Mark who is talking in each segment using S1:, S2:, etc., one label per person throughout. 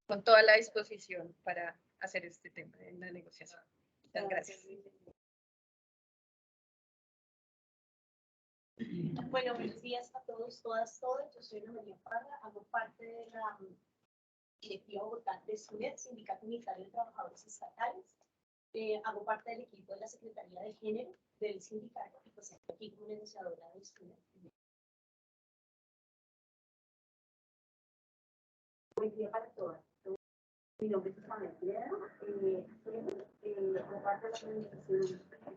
S1: con toda la disposición para hacer este tema en la negociación. Muchas gracias.
S2: Bueno, buenos días a todos, todas, todos. Yo soy Ana María Parra, hago parte de la directiva Bogotá de SUNET, Sindicato Unitario de Trabajadores Estatales. Hago parte del equipo de la Secretaría de Género del sindicato y pues estoy aquí como negociadora de SUNET. Buen día para todas. Mi nombre es Isabel Piedra, hago parte de la organización.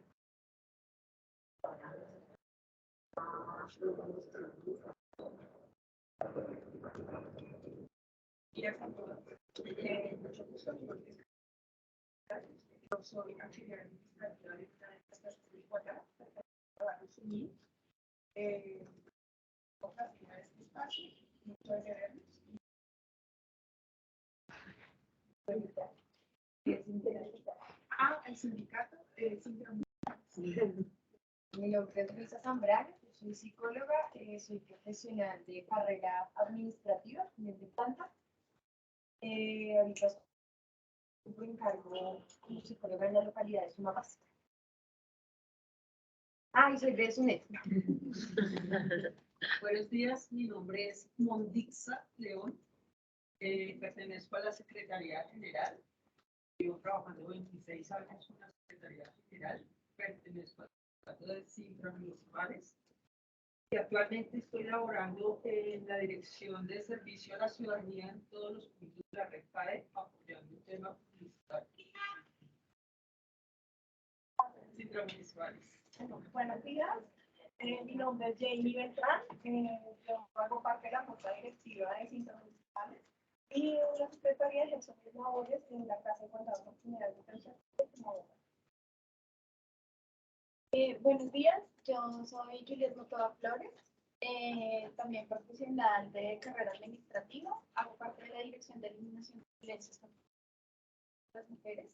S2: Yo soy auxiliar administrativa de una de estas casas de Igualdad, para resumir, ocasionar este espacio, muchas gracias. El sindicato,
S3: Mi nombre es Luisa Zambrano, soy psicóloga, soy profesional de carrera administrativa de planta. Ahorita estoy en cargo como psicóloga en la localidad de Sumapaz. Y soy de SUNET.
S4: Buenos días, mi nombre es Mondixa León, pertenezco a la Secretaría General. Llevo trabajando 26 años con la Secretaría General, pertenezco al Sindicato de Intramunicipales y actualmente estoy laborando en la Dirección de Servicio a la Ciudadanía en todos los puntos de la red PAE, apoyando el tema publicitario. Intramunicipales.
S2: Buenos días, mi nombre es Jamie Beltrán, yo hago parte de la Junta Directiva de Intramunicipales y la Secretaría de Gestión de Labores en la Casa de Igualdad de Oportunidades de Pensión.
S3: Buenos días, yo soy Juliet Motoa Flores, también profesional de carrera administrativa, hago parte de la Dirección de Eliminación de Violencias contra las Mujeres,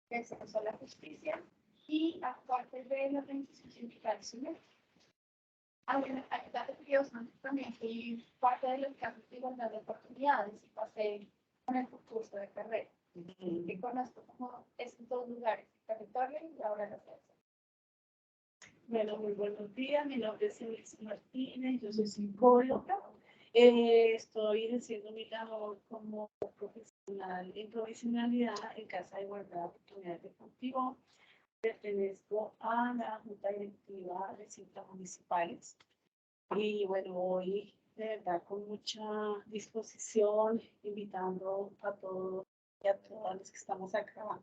S3: de acceso a la justicia y hago parte de la organización sindical SUNET. A edades curiosas también fui parte de los casos de igualdad de oportunidades y pasé con el concurso de carrera, que conozco como estos dos lugares, el territorio y ahora la fuerza.
S5: Bueno, muy buenos días. Mi nombre es Elisa Martínez, yo soy psicóloga. Estoy haciendo mi labor como profesional en provisionalidad en Casa de Igualdad de Oportunidades de Cultivo. Pertenezco a la Junta Directiva de Intramunicipales. Y bueno, hoy de verdad con mucha disposición, invitando a todos y a todas los que estamos acá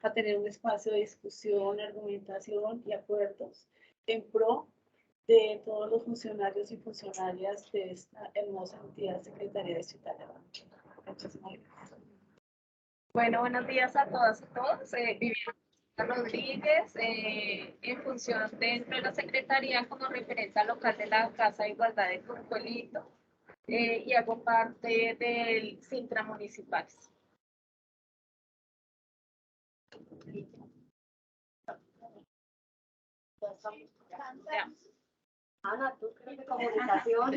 S5: a tener un espacio de discusión, argumentación y acuerdos en pro de todos los funcionarios y funcionarias de esta hermosa entidad Secretaría de Ciudadanía. Muchísimas gracias.
S1: Bueno, buenos días a todas y todos. Viviana Rodríguez, en función dentro de la Secretaría como referencia local de la Casa de Igualdad de Turcuelito y hago parte del Intramunicipales.
S2: Ana, tú creo que comunicación.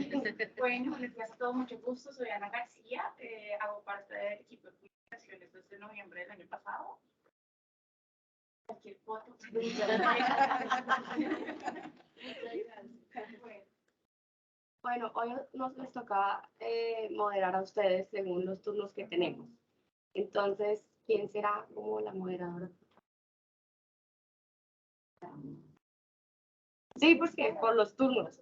S6: Bueno, buenos días a todos, mucho gusto. Soy Ana García, hago parte del equipo de publicaciones desde noviembre del año pasado. Cualquier foto.
S2: Bueno, hoy les toca moderar a ustedes según los turnos que tenemos. Entonces, ¿quién será como la moderadora? Sí, porque por los turnos.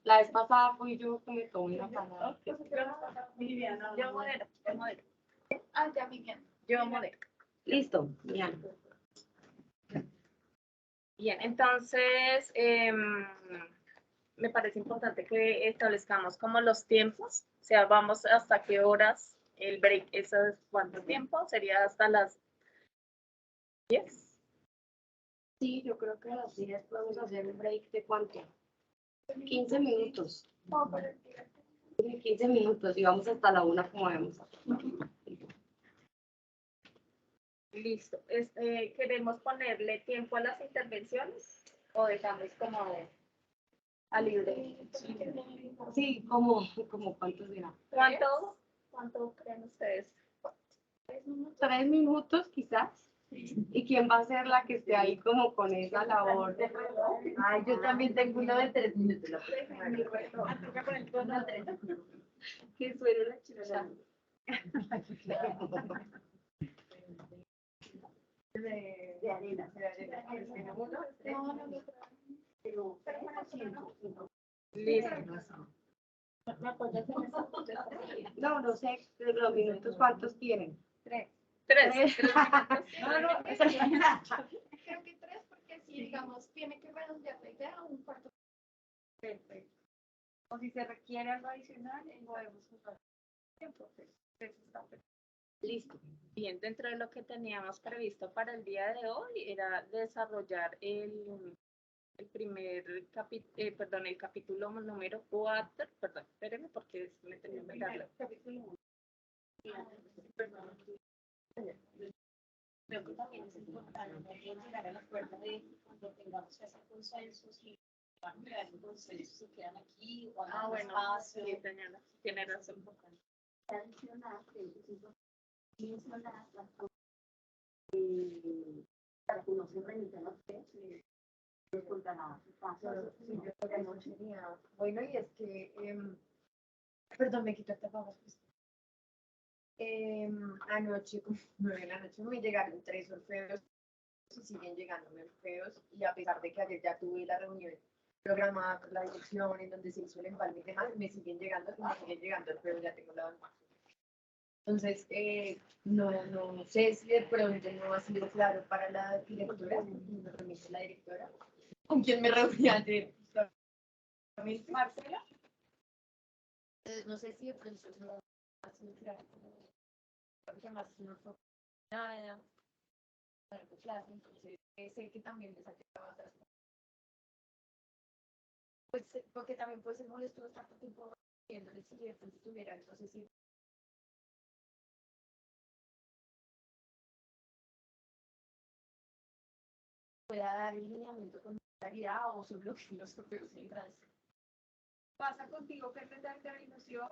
S2: La vez pasada fui yo que me tomé una palabra.
S6: Viviana.
S1: Yo modero.
S3: Ya, Viviana.
S1: Yo modero.
S2: Listo, bien.
S1: Bien, entonces me parece importante que establezcamos como los tiempos, o sea, vamos hasta qué horas el break, ¿eso es cuánto tiempo? ¿Sería hasta las 10?
S2: Sí, yo creo que a las 10 podemos hacer un break de cuánto. 15 minutos. 15 minutos y vamos hasta la 1 como vemos.
S1: Listo. ¿Queremos ponerle tiempo a las intervenciones o dejamos como
S7: a libre. Sí, como ¿cuántos será?
S1: ¿Cuánto creen ustedes?
S7: 3 minutos quizás. ¿Y quién va a ser la que esté ahí como con esa labor de reloj? Ay, yo también tengo uno de 3 minutos. La próxima vez. Que suene la chilena. De arena. No, no sé, los minutos cuántos tienen.
S1: 3.
S3: Creo que 3, porque si, digamos, tiene que redondear la idea, un cuarto.
S1: Perfecto. O si se requiere algo adicional, podemos usar tiempo.
S7: Listo.
S1: Bien, dentro de lo que teníamos previsto para el día de hoy era desarrollar el el capítulo número 4, perdón, espérenme porque me tenía que darle.
S2: Creo que también es importante llegar al acuerdo de cuando tengamos que hacer consensos y van a crear un consenso, se quedan aquí o
S1: Ah, bueno,
S2: espacio.
S1: sí, señora, tiene razón.
S7: Adicional, mencionar las cosas para que no se remiten a usted, les contará su caso. Bueno, y es que, perdón, me quito esta papas. Anoche, como 9 de la noche, me llegaron 3 orfeos y siguen llegándome orfeos, y a pesar de que ayer ya tuve la reunión programada por la dirección en donde se hizo el empalme y demás, me siguen llegando orfeos, ya tengo la almuerzo. Entonces, no sé si de pronto no ha sido claro para la directora, me remite la directora, con quien me reuní ayer.
S3: Marcela.
S7: No sé si de pronto no ha sido claro, porque más no fue nada, clase, entonces sé que también les ha llegado otras cosas. Pues porque también puede ser molesto tanto tiempo viéndoles si de pronto estuviera, entonces sí. Pueda dar el lineamiento con claridad o su bloqueo los propios entradas.
S6: ¿Pasa contigo que te da ilusión?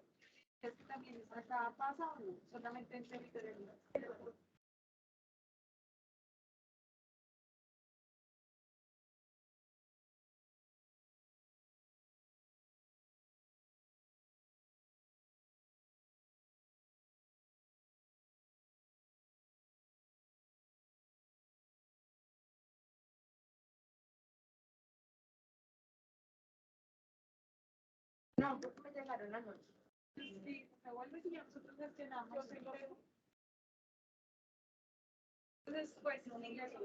S6: ¿Es que también acá pasa o no? Solamente en territorio.
S7: No, porque me llegaron anoche.
S6: Sí, se vuelve y ya nosotros gestionamos. Entonces, pues, un ingreso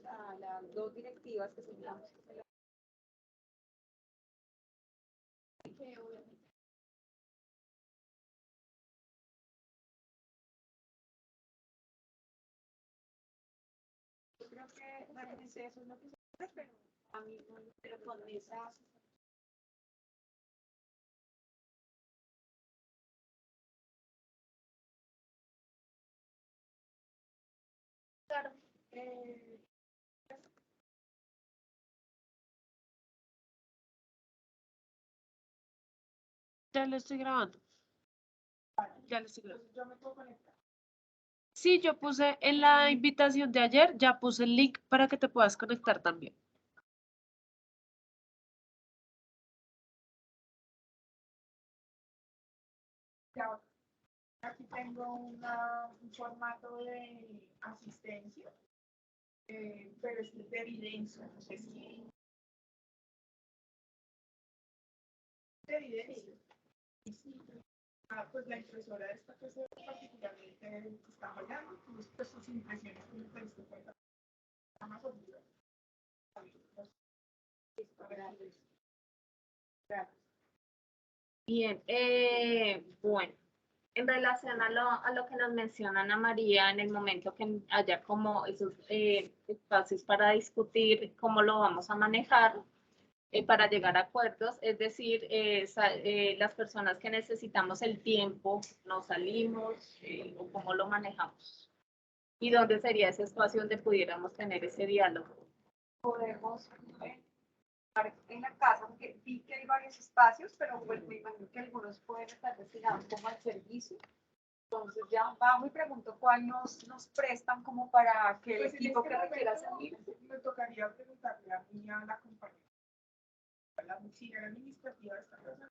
S1: A las 2 directivas que señalamos.
S6: Yo creo que realmente eso es lo que se hace, pero a mí no, pero con esa.
S3: Claro.
S5: Ya lo estoy grabando. Ya lo estoy grabando.
S6: Yo me puedo conectar.
S5: Sí, yo puse en la invitación de ayer, ya puse el link para que te puedas conectar también.
S6: Ya, aquí tengo un formato de asistencia, pero es de evidencia, no sé si de evidencia. Y sí, pues la impresora esta que es particularmente está fallando, pues sus impresiones como que esto puede estar más obvio.
S1: Bien, bueno, en relación a lo que nos menciona Ana María, en el momento que haya como esos espacios para discutir cómo lo vamos a manejar, para llegar a acuerdos, es decir, las personas que necesitamos el tiempo, nos salimos o cómo lo manejamos. ¿Y dónde sería ese espacio donde pudiéramos tener ese diálogo?
S2: Podemos estar en la casa, porque vi que hay varios espacios, pero pues, me imagino que algunos pueden estar destinados como al servicio. Entonces ya vamos y pregunto cuál nos prestan como para que el
S6: Pues en
S2: equipo
S6: este
S2: que requiera
S6: momento
S2: servir.
S6: me tocaría preguntarle a mí a la compañera, a la auxiliar administrativa de esta casa,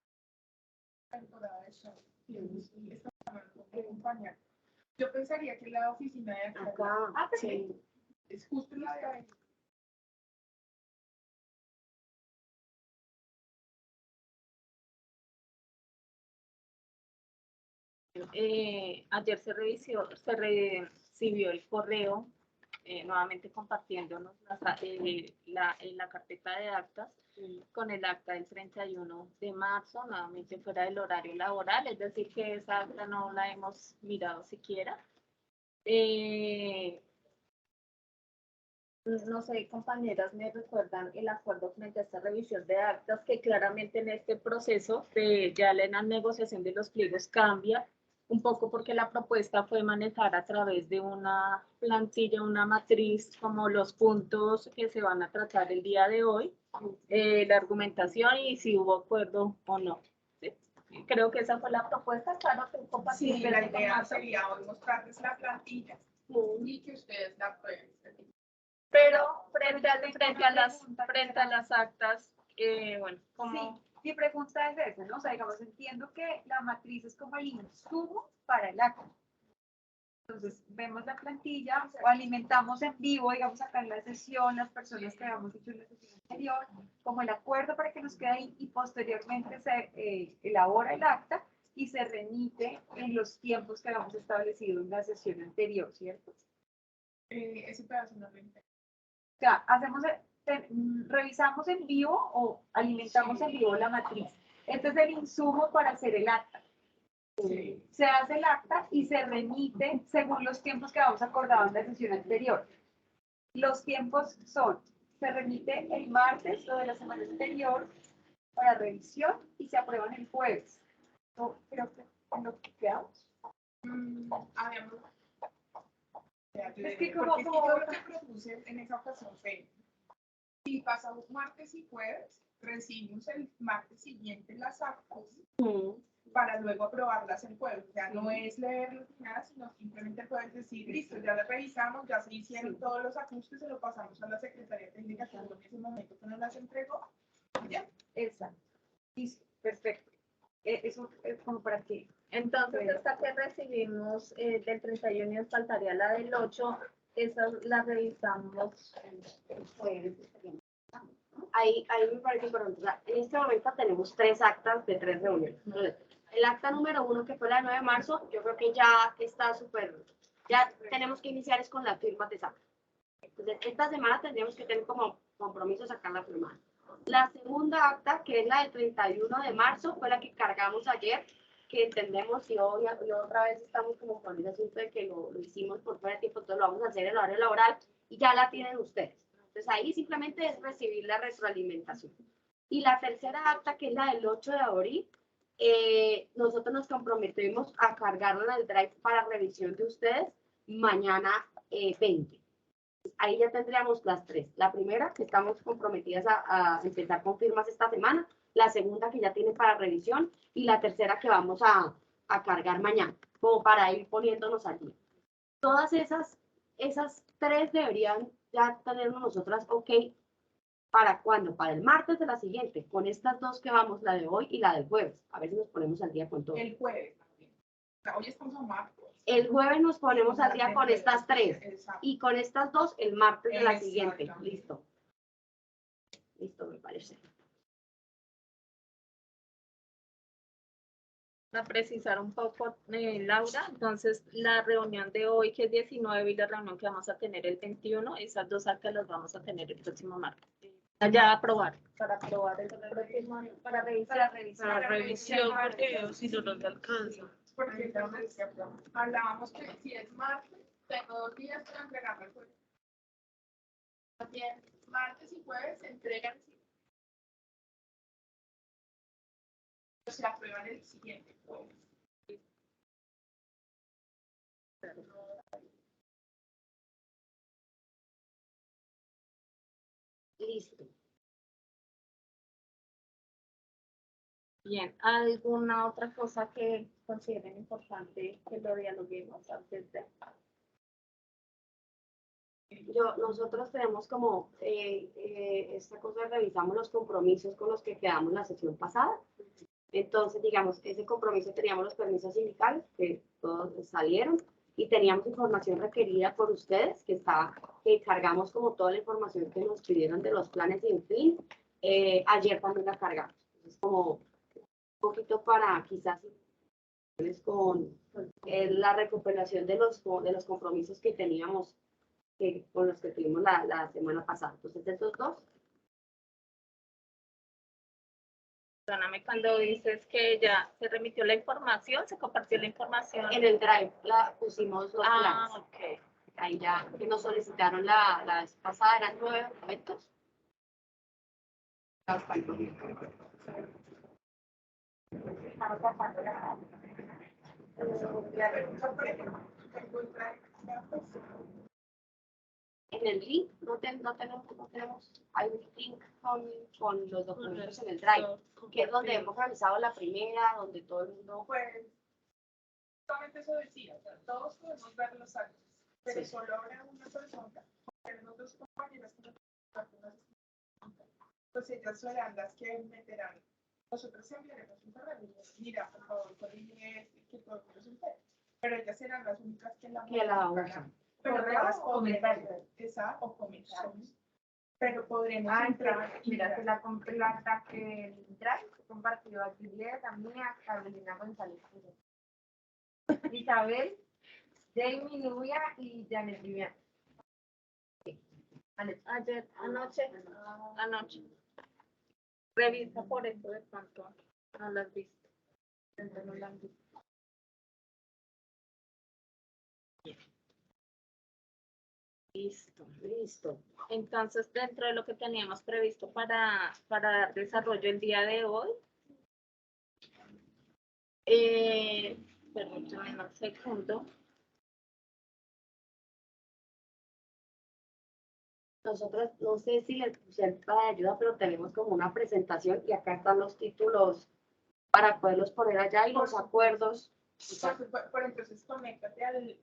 S6: temporada de show, y esta semana no puedo acompañar. Yo pensaría que la oficina de acá
S7: Acá,
S2: Sí.
S6: es justo la de ahí.
S1: Ayer se recibió el correo, nuevamente compartiéndonos la carpeta de actas con el acta del 31 de marzo, nuevamente fuera del horario laboral, es decir, que esa acta no la hemos mirado siquiera. No sé, compañeras, me recuerdan el acuerdo frente a esta revisión de actas, que claramente en este proceso de ya la negociación de los pliegos cambia un poco porque la propuesta fue manejar a través de una plantilla, una matriz, como los puntos que se van a tratar el día de hoy, la argumentación y si hubo acuerdo o no. ¿Sí? Creo que esa fue la propuesta, claro que
S6: Sí, la idea sería hoy mostrarles la plantilla y que ustedes la prueben.
S1: Pero frente a las actas, bueno, como...
S2: Sí, mi pregunta es esa, ¿no? O sea, digamos, entiendo que la matriz es como el insumo para el acta. Entonces, vemos la plantilla, o alimentamos en vivo, digamos, acá en la sesión, las personas que habíamos hecho en la sesión anterior, como el acuerdo para que nos quede ahí y posteriormente se elabora el acta y se remite en los tiempos que habíamos establecido en la sesión anterior, ¿cierto?
S6: Ese pedazo no lo entiendo.
S2: O sea, revisamos en vivo o alimentamos en vivo la matriz. Este es el insumo para hacer el acta.
S6: Sí.
S2: Se hace el acta y se remite según los tiempos que habíamos acordado en la sesión anterior. Los tiempos son, se remite el martes o de la semana anterior para revisión y se aprueban el jueves. Yo creo que en lo que quedamos.
S6: Habíamos.
S2: Es que
S6: Porque es que
S2: como
S6: yo lo que propuse en esa ocasión fue, si pasamos martes y jueves, recibimos el martes siguiente las actas para luego aprobarlas el jueves. O sea, no es leerlas ni nada, sino simplemente puedes decir, listo, ya las revisamos, ya se hicieron todos los ajustes, se lo pasamos a la Secretaría Técnica que en ese momento que nos las entregó. Ya.
S2: Exacto. Listo, perfecto. Eso es como para que...
S1: Entonces, esta que recibimos del 31 y nos faltaría la del 8, esa la revisamos el jueves.
S7: ahí me parece importante. O sea, en este momento tenemos 3 actas de 3 reuniones. Entonces, el acta número 1, que fue la de 9 de marzo, yo creo que ya está súper, ya tenemos que iniciar es con las firmas de esa. Entonces, esta semana tendríamos que tener como compromiso sacarla firmada. La segunda acta, que es la del 31 de marzo, fue la que cargamos ayer, que entendemos y hoy otra vez estamos como con el asunto de que lo hicimos por fuera de tiempo, entonces lo vamos a hacer en el horario laboral y ya la tienen ustedes. Entonces ahí simplemente es recibir la retroalimentación. Y la tercera acta, que es la del 8 de abril, nosotros nos comprometemos a cargarla en el drive para revisión de ustedes mañana 20. Ahí ya tendríamos las 3. La primera, que estamos comprometidas a empezar con firmas esta semana. La segunda, que ya tiene para revisión. Y la tercera, que vamos a cargar mañana, como para ir poniéndonos al día. Todas esas 3 deberían ya tenernos nosotras, ok, ¿para cuándo? Para el martes de la siguiente. Con estas 2 que vamos, la de hoy y la del jueves. A ver si nos ponemos al día con todo.
S6: El jueves también. O sea, hoy estamos a martes.
S7: El jueves nos ponemos al día con estas 3.
S6: Exacto.
S7: Y con estas 2, el martes de la siguiente.
S6: Exactamente.
S7: Listo. Listo, me parece.
S1: Para precisar un poco, Laura, entonces la reunión de hoy, que es 19, y la reunión que vamos a tener el 21, esas 2 actas las vamos a tener el próximo martes. Ya aprobar. Para aprobar el próximo año, para revisar.
S5: Para revisión, porque si no nos alcanza.
S6: Porque ya me decía, hablábamos que si es martes, tengo 2 días para entregarme el jueves. También martes y jueves se entregan, se aprueban el siguiente jueves.
S7: Listo.
S1: Bien, ¿alguna otra cosa que consideren importante que lo dialoguemos antes de?
S7: Nosotros tenemos como esta cosa, revisamos los compromisos con los que quedamos la sesión pasada. Entonces, digamos, ese compromiso teníamos los permisos sindicales, que todos salieron, y teníamos información requerida por ustedes, que cargamos como toda la información que nos pidieron de los planes de fin. Ayer también la cargamos. Entonces, como un poquito para quizás con la recuperación de los compromisos que teníamos con los que tuvimos la semana pasada. Entonces, de estos dos.
S1: Perdóname, cuando dices que ya se remitió la información, se compartió la información.
S7: En el Drive la pusimos los planes.
S1: Ok.
S7: Ahí ya que nos solicitaron la vez pasada, eran 9 documentos. En el link no tenemos, hay un link con los documentos en el Drive, que es donde hemos realizado la primera, donde todo el mundo...
S6: Pues, solamente eso decía, o sea, todos podemos ver los actos, pero
S7: Sí.
S6: solo habrá una persona, tenemos dos compañeras que pues ellas serán las que meterán. Nosotros enviaremos un correo y mira, por favor, coordine que todo el mundo se entere. Pero ellas serán las únicas que la
S7: usan.
S6: Pero todas podremos, esa o comentarios. Pero podremos entrar y
S7: Mira, que
S6: mirar.
S7: el Drive compartió a Julieta, a mí, a Carolina González, Isabel, Jamie, Nubia y Janet Vivian.
S1: Ayer, anoche. Revisa por eso de pronto. No las has visto. No las han visto. Listo. Entonces, dentro de lo que teníamos previsto para dar desarrollo el día de hoy, permítanme un segundo.
S7: Nosotros, no sé si les puse para ayuda, pero tenemos como una presentación y acá están los títulos para poderlos poner allá y los acuerdos.
S6: Por entonces, conéctate al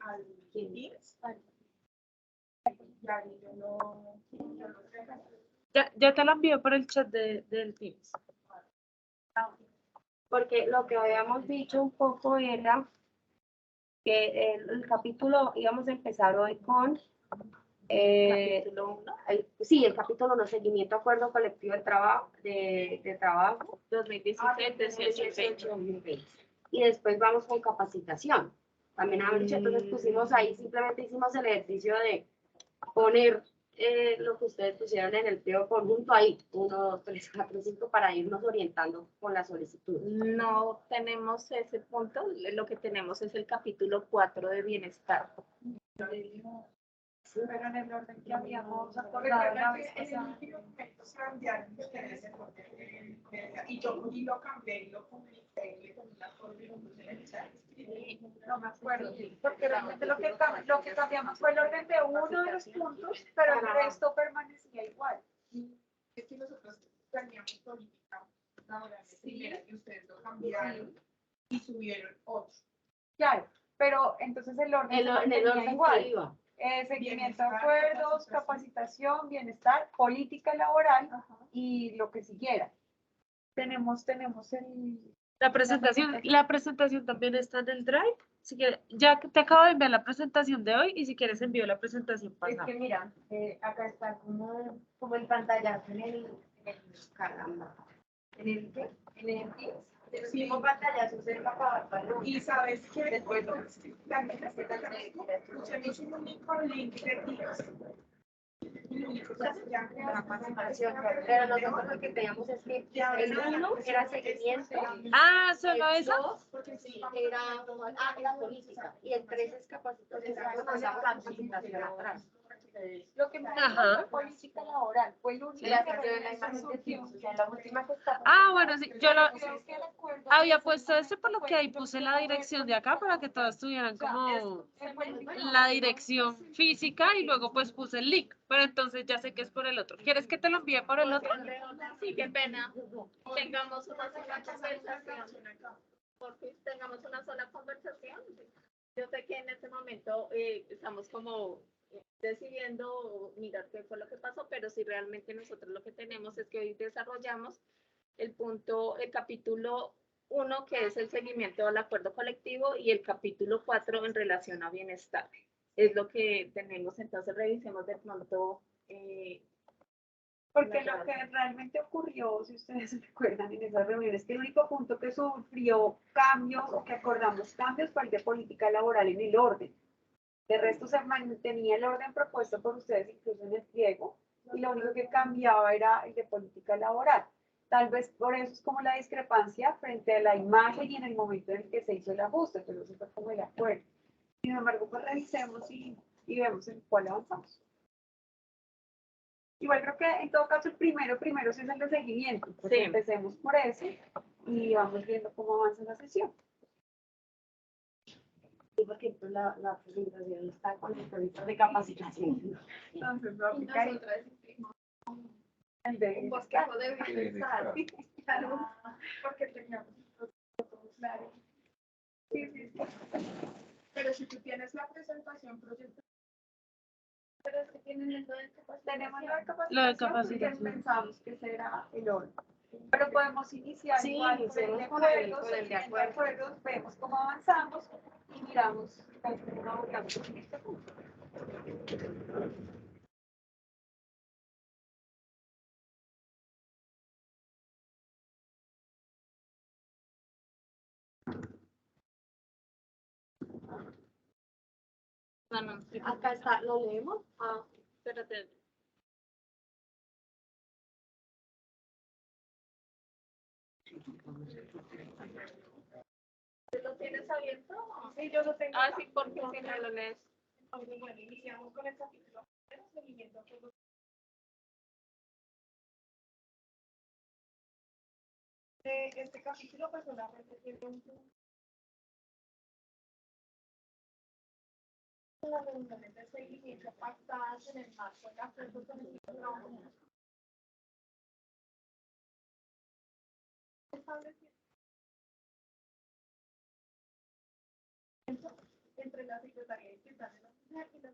S6: Teams. Ya, yo no
S5: Ya te lo envío por el chat del Teams.
S7: Porque lo que habíamos dicho un poco era que el capítulo íbamos a empezar hoy con
S1: Capítulo 1,
S7: el capítulo 1, seguimiento acuerdo colectivo de trabajo
S1: 2017-2020.
S7: y después vamos con capacitación. También habíamos dicho, entonces pusimos ahí, simplemente hicimos el ejercicio de poner lo que ustedes pusieron en el pliego conjunto ahí, 1, 2, 3, 4, 5, para irnos orientando con la solicitud.
S1: No tenemos ese punto, lo que tenemos es el capítulo 4 de bienestar.
S3: Pero en el orden que habíamos acordado la vez
S6: en el
S3: pasada.
S6: último momento se cambiaron ustedes el orden y yo lo cambié y lo publiqué y con una forma
S3: No me acuerdo, porque realmente lo que cambiamos fue el orden de uno de los puntos, pero el resto permanecía igual.
S6: Es que nosotros teníamos política laboral primera y ustedes lo cambiaron y subieron otro.
S3: Claro, pero entonces el orden se
S7: En el
S3: mantenía
S7: orden
S3: igual.
S7: que iba.
S3: Seguimiento
S6: Bienestar,
S3: de acuerdos,
S6: capacitación.
S3: capacitación, bienestar, política laboral y lo que siguiera. Tenemos el...
S5: La presentación también está en el Drive. Si quieres, ya te acabo de enviar la presentación de hoy y si quieres envío la presentación
S7: Es
S5: pasada.
S7: que mira, acá está como el pantallazo en el caramba. ¿En el qué? En el Teams. El mismo pantallazo cerca para
S6: Y sabes que
S7: después
S6: también pusimos un único link de Teams. Un único que se llama
S7: capacitación. Pero nosotros lo que teníamos es que el 1 era seguimiento.
S5: Ah, ¿solo
S7: el
S5: esa?
S7: 2 era política y el 3 es capacitación. Nosotros mandamos la capacitación atrás. ustedes.
S2: Lo que me
S8: Ajá.
S2: la política laboral fue el único
S7: La
S2: que
S7: parte de la imagen de Teams, o sea, la última que está.
S8: Ah, bueno, sí, yo lo
S2: creo que el acuerdo
S8: había puesto ese por lo que ahí puse la dirección de acá para que todas tuvieran como la dirección física y luego pues puse el link, pero entonces ya sé que es por el otro. ¿Quieres que te lo envíe por el otro?
S1: Sí, qué pena. Tengamos una sola conversación. Porque tengamos una sola conversación. Yo sé que en este momento estamos como decidiendo mirar qué fue lo que pasó, pero si realmente nosotros lo que tenemos es que hoy desarrollamos el capítulo 1, que es el seguimiento del acuerdo colectivo, y el capítulo 4 en relación a bienestar. Es lo que tenemos, entonces revisemos de pronto.
S9: Porque lo que realmente ocurrió, si ustedes se recuerdan en esas reuniones, que el único punto que sufrió cambios o que acordamos cambios fue el de política laboral en el orden. De resto se mantenía el orden propuesto por ustedes incluso en el pliego y lo único que cambiaba era el de política laboral. Tal vez por eso es como la discrepancia frente a la imagen y en el momento en el que se hizo el ajuste, pero eso fue como el acuerdo. Sin embargo, pues revisemos y vemos en cuál avanzamos. Igual creo que en todo caso el primero sí es el de seguimiento. Pues
S1: Sí.
S9: empecemos por ese y vamos viendo cómo avanza la sesión.
S7: Sí, porque pues, la presentación está con el proyecto de capacitación.
S9: Entonces lo
S3: Y
S9: aplicaré.
S3: nosotras hicimos
S9: El de
S3: un bosquejo de bienestar. Claro, porque teníamos todo claro.
S6: Sí, sí, sí. Pero si tú tienes la presentación proyecto,
S3: Pero es que tienen el de
S9: Tenemos
S3: capacitación.
S8: Lo de
S9: porque
S8: capacitación.
S9: pensamos que será el orden. Pero podemos iniciar
S7: Sí,
S9: igual por el de
S7: iniciemos con el
S9: acuerdos,
S7: de acuerdos.
S9: vemos cómo avanzamos y miramos cómo abordamos este punto.
S1: No, no,
S2: Acá está, lo leemos.
S1: ah, espérate. ¿Lo tienes abierto?
S6: sí, yo lo tengo.
S1: Ah,
S6: acá.
S1: sí, porque si no lo lees.
S6: Entonces, bueno, iniciamos con el capítulo primero, seguimiento a todos. Este capítulo pues solamente tiene un punto. Las reuniones de seguimiento pactadas en el marco del acuerdo colectivo de trabajo establecido entre la Secretaría de Igualdad de la Mujer y la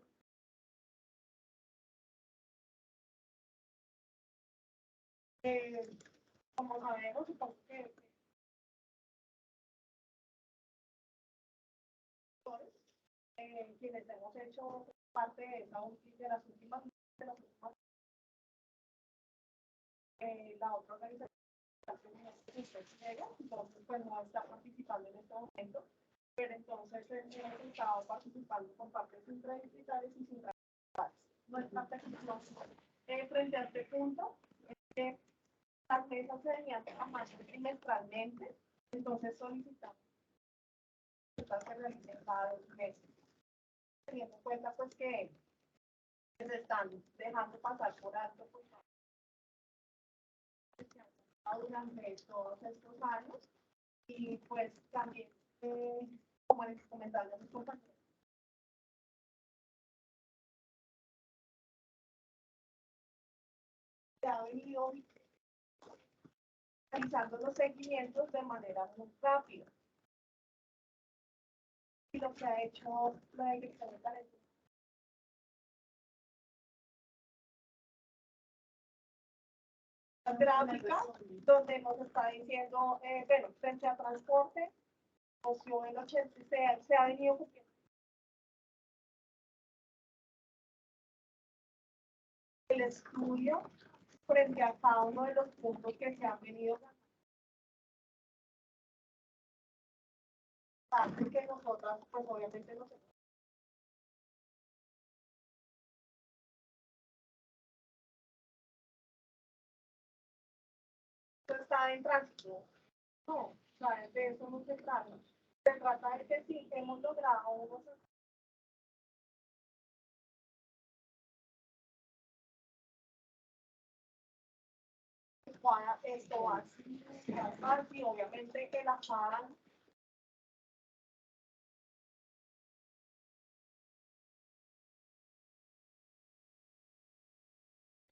S6: como sabemos, supongo que quienes hemos hecho parte de de las últimas, la otra organización, entonces pues no está participando en este momento, pero entonces hemos estado participando con partes interdisciplinarias y sin partes. Nuestra petición frente a este punto es que las mesas se venían trabajando trimestralmente, entonces solicitamos que se realicen cada 2 meses, teniendo en cuenta pues que se están dejando pasar por alto pues, durante todos estos años y pues también como les comentaba mis compañeros, se ha venido realizando los seguimientos de manera muy rápida y lo que ha hecho la dirección de talento gráfica donde nos está diciendo, bueno, frente a transporte, opción el 80, se ha venido cumpliendo el estudio frente a cada uno de los puntos que se han venido ganando, que nosotras, pues obviamente nos está en tránsito. No, o sea, de eso no se trata. Se trata de que sí hemos logrado unos adecuada, esto va así, y obviamente el afán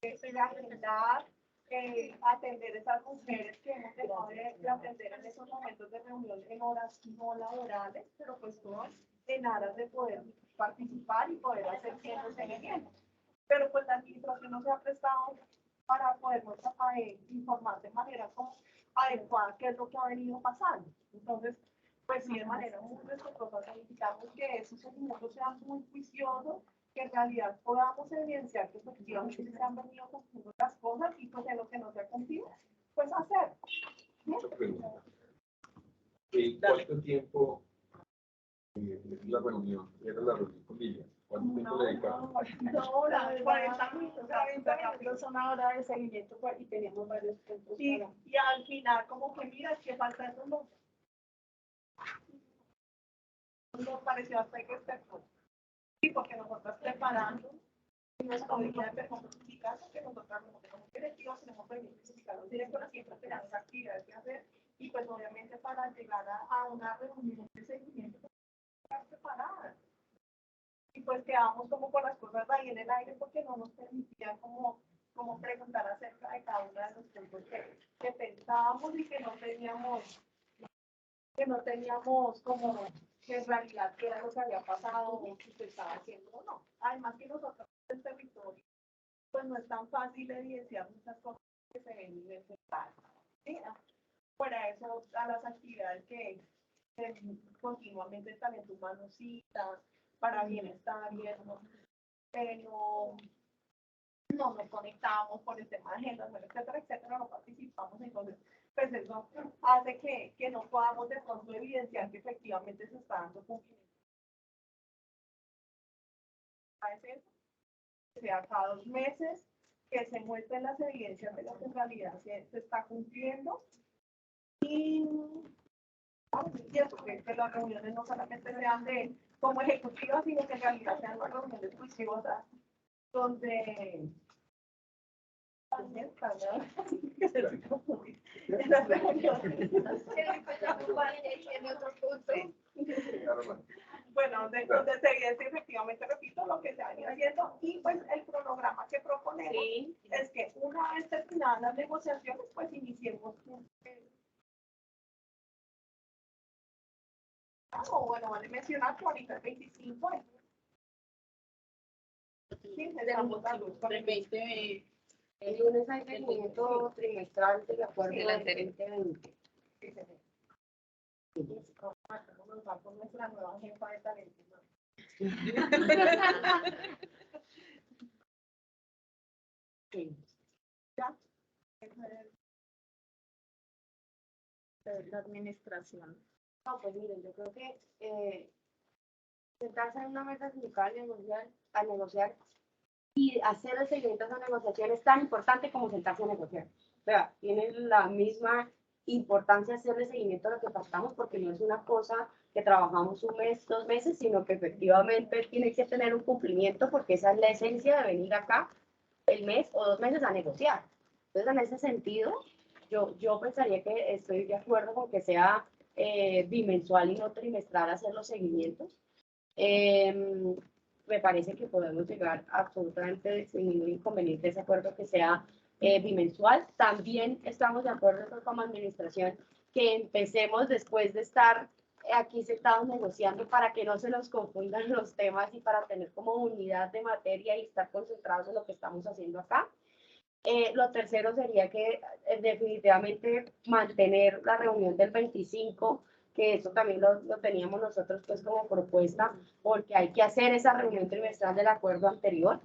S6: de agendar, atender esas mujeres que hemos dejado de atender en esos momentos de reunión en horas no laborales, pero pues todo en aras de poder participar y poder hacer bien los seguimientos. Pero pues la administración no se ha prestado para podernos informar de manera como adecuada qué es lo que ha venido pasando. Entonces, pues sí, de manera muy respetuosa solicitamos que esos seguimientos sean muy juiciosos, que en realidad podamos evidenciar que efectivamente se han venido cumpliendo las cosas y pues en lo que no se ha cumplido, pues hacer.
S10: ¿Y cuánto tiempo es la reunión? ¿Era la reunión con ella? ¿Cuánto tiempo le dedicaron?
S6: No, la 40 minutos, 40 minutos son una hora de seguimiento y teníamos varios puntos. Y al final, como que mira, que falta eso, no. Nos pareció hasta que sí, porque nosotros preparando nuestra unidad de performance sindicato, que nosotros como directivos tenemos permisos sindicales directos, siempre tenemos actividades que hacer, y pues obviamente para llegar a una reunión de seguimiento, estar preparadas. Y pues quedamos como con las cosas ahí en el aire porque no nos permitían como preguntar acerca de cada una de los puntos que pensábamos y que no teníamos como que en realidad qué era lo que había pasado o que se estaba haciendo o no. Además que nosotros en el territorio, pues no es tan fácil evidenciar muchas cosas que se ven en el sector. ¿Sí? Fuera eso, a las actividades que continuamente el talento humano cita, para bienestar y eso, pero no nos conectamos por el tema de agendas, etcétera, etcétera, no participamos, entonces, pues eso hace que no podamos de pronto evidenciar que efectivamente se está dando cumplimiento. ¿Es eso? Que sea cada 2 meses, que se muestren las evidencias de lo que en realidad se está cumpliendo y eso, que las reuniones no solamente sean como ejecutivas, sino que en realidad sean las reuniones juiciosas, donde bueno, donde se evidencia efectivamente, repito, lo que se ha ido haciendo y pues el cronograma que proponemos es que una vez terminadas las negociaciones, pues iniciemos bueno, vale mencionar que ahorita el 25 sí, estamos dando con el 20.
S7: El lunes hay seguimiento trimestral del acuerdo del 2020.
S6: Nos va con nuestra nueva jefa de talento. ¿Ya? La administración.
S7: No, pues miren, yo creo que sentarse en una mesa sindical a negociar y hacer el seguimiento a esa negociación es tan importante como sentarse a negociar. O sea, tiene la misma importancia hacerle seguimiento a lo que pactamos porque no es una cosa que trabajamos 1 mes, 2 meses, sino que efectivamente tiene que tener un cumplimiento porque esa es la esencia de venir acá el mes o 2 meses a negociar. Entonces, en ese sentido, yo pensaría que estoy de acuerdo con que sea bimensual y no trimestral hacer los seguimientos. Me parece que podemos llegar absolutamente sin ningún inconveniente a ese acuerdo que sea bimensual. También estamos de acuerdo como administración que empecemos después de estar aquí sentados negociando para que no se nos confundan los temas y para tener como unidad de materia y estar concentrados en lo que estamos haciendo acá. Lo tercero sería que definitivamente mantener la reunión del 25, que eso también lo teníamos nosotros pues como propuesta, porque hay que hacer esa reunión trimestral del acuerdo anterior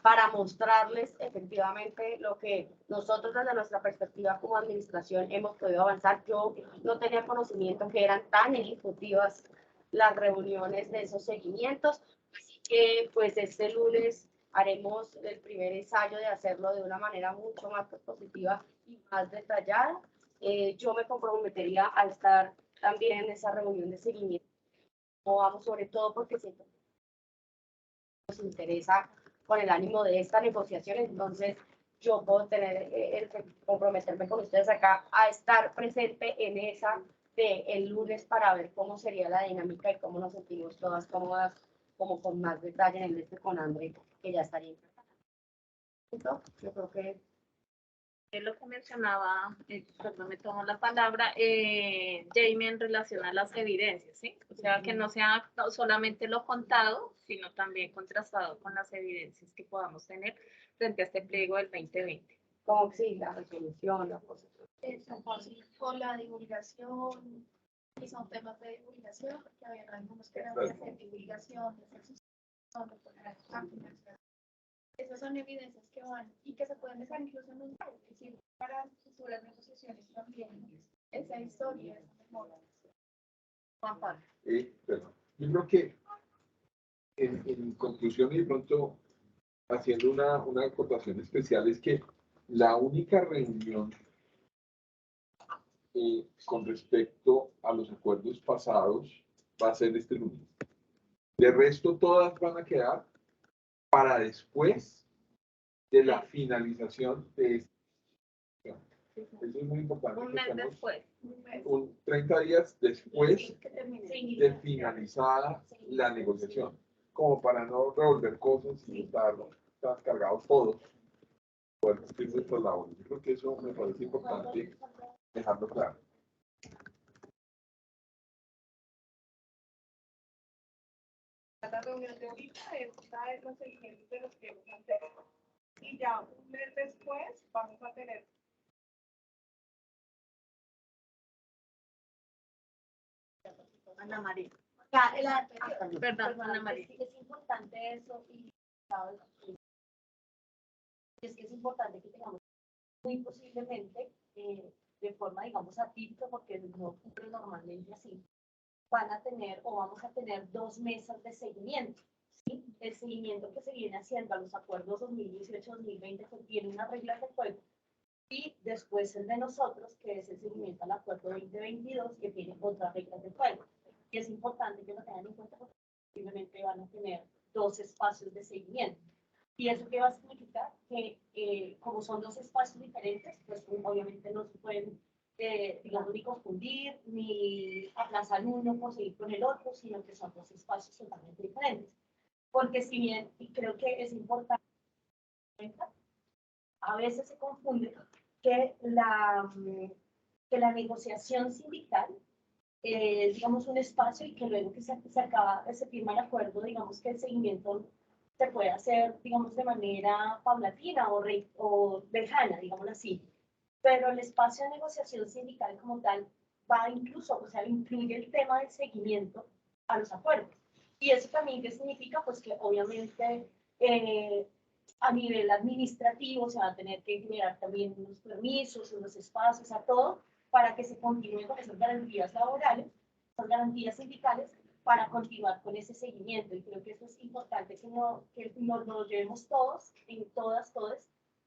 S7: para mostrarles efectivamente lo que nosotros desde nuestra perspectiva como administración hemos podido avanzar. Yo no tenía conocimiento que eran tan ejecutivas las reuniones de esos seguimientos, así que pues este lunes haremos el primer ensayo de hacerlo de una manera mucho más positiva y más detallada. Yo me comprometería a estar también en esa reunión de seguimiento. Vamos, sobre todo porque siento que nos interesa con el ánimo de esta negociación. Entonces,
S11: yo puedo tener comprometerme con ustedes acá a estar presente en esa de el lunes para ver cómo sería la dinámica y cómo nos sentimos todas cómodas, como con más detalle en el con André, que ya estaría preparada. Yo creo que
S1: Es lo que mencionaba, perdón, me tomo la palabra, Jamie, en relación a las evidencias, ¿sí? O sea, que no sea solamente lo contado, sino también contrastado con las evidencias que podamos tener frente a este pliego del 2020.
S11: como sí, la resolución, la cosa.
S3: Eso, con la divulgación, y son temas de divulgación, porque había algunos que eran de hacer divulgación, de hacer suscripción, de poner páginas. Esas son evidencias que van y que se pueden dejar incluso en un blog, es decir, para futuras negociaciones también. Esa historia, esa memoria.
S10: Perdón. Yo creo que en conclusión y de pronto haciendo una acotación especial es que la única reunión con respecto a los acuerdos pasados va a ser este lunes. De resto, todas van a quedar para después de la finalización de esta. Eso es muy importante.
S1: Un mes después.
S10: 30 días después de finalizada la negociación, como para no revolver cosas y estar cargados todos, poder cumplir nuestras labores. Yo creo que eso me parece importante dejarlo claro.
S6: La reunión de ahorita es los seguimientos de los pliegos anteriores. Y ya un mes después vamos a tener
S1: Ana María.
S11: Perdón,
S1: Ana María.
S11: es importante eso y ¿sabes? Es que es importante que tengamos muy posiblemente de forma, digamos, atípica, porque no ocurre normalmente así, van a tener o vamos a tener 2 mesas de seguimiento. ¿Sí? El seguimiento que se viene haciendo a los acuerdos 2018-2020 contiene unas reglas de juego y después el de nosotros, que es el seguimiento al acuerdo 2022, que tiene otras reglas de juego. Y es importante que lo tengan en cuenta porque posiblemente van a tener 2 espacios de seguimiento. ¿Y eso qué va a significar? Que como son 2 espacios diferentes, pues obviamente no se pueden, digamos, ni confundir, ni aplazar uno por seguir con el otro, sino que son 2 espacios totalmente diferentes. Porque si bien, y creo que es importante, a veces se confunde que la negociación sindical es, digamos, un espacio y que luego que se firma el acuerdo, digamos que el seguimiento se puede hacer, digamos, de manera paulatina o lejana, digámoslo así. Pero el espacio de negociación sindical como tal va incluso, o sea, incluye el tema del seguimiento a los acuerdos. Y eso también, ¿qué significa? Pues que obviamente a nivel administrativo se va a tener que generar también unos permisos, unos espacios, a todo, para que se continúe con esas garantías laborales, esas garantías sindicales, para continuar con ese seguimiento. Y creo que eso es importante que nos lo llevemos todos, todas,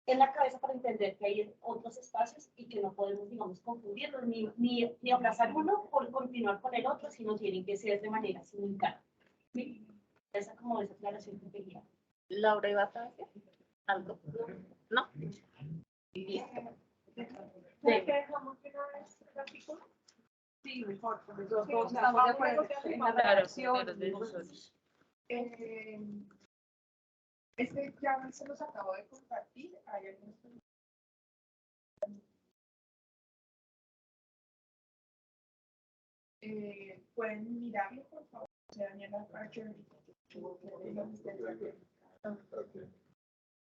S11: en la cabeza para entender que hay otros espacios y que no podemos, digamos, confundirlos, ni aplazar uno por continuar con el otro, sino tienen que ser de manera simultánea. ¿Sí? Esa como esa aclaración que quería.
S1: Laura, ¿ibas a decir algo? ¿No? Listo.
S6: dejamos de una vez el artículo.
S9: Sí, mejor, porque todos
S6: Sí,
S9: estamos de
S6: vamos
S9: acuerdo
S6: negociando
S9: en
S6: con
S9: la
S6: la
S9: redacción.
S6: Este ya se los acabo de compartir. Hay algunos pueden mirarlo, por favor. Daniela, para que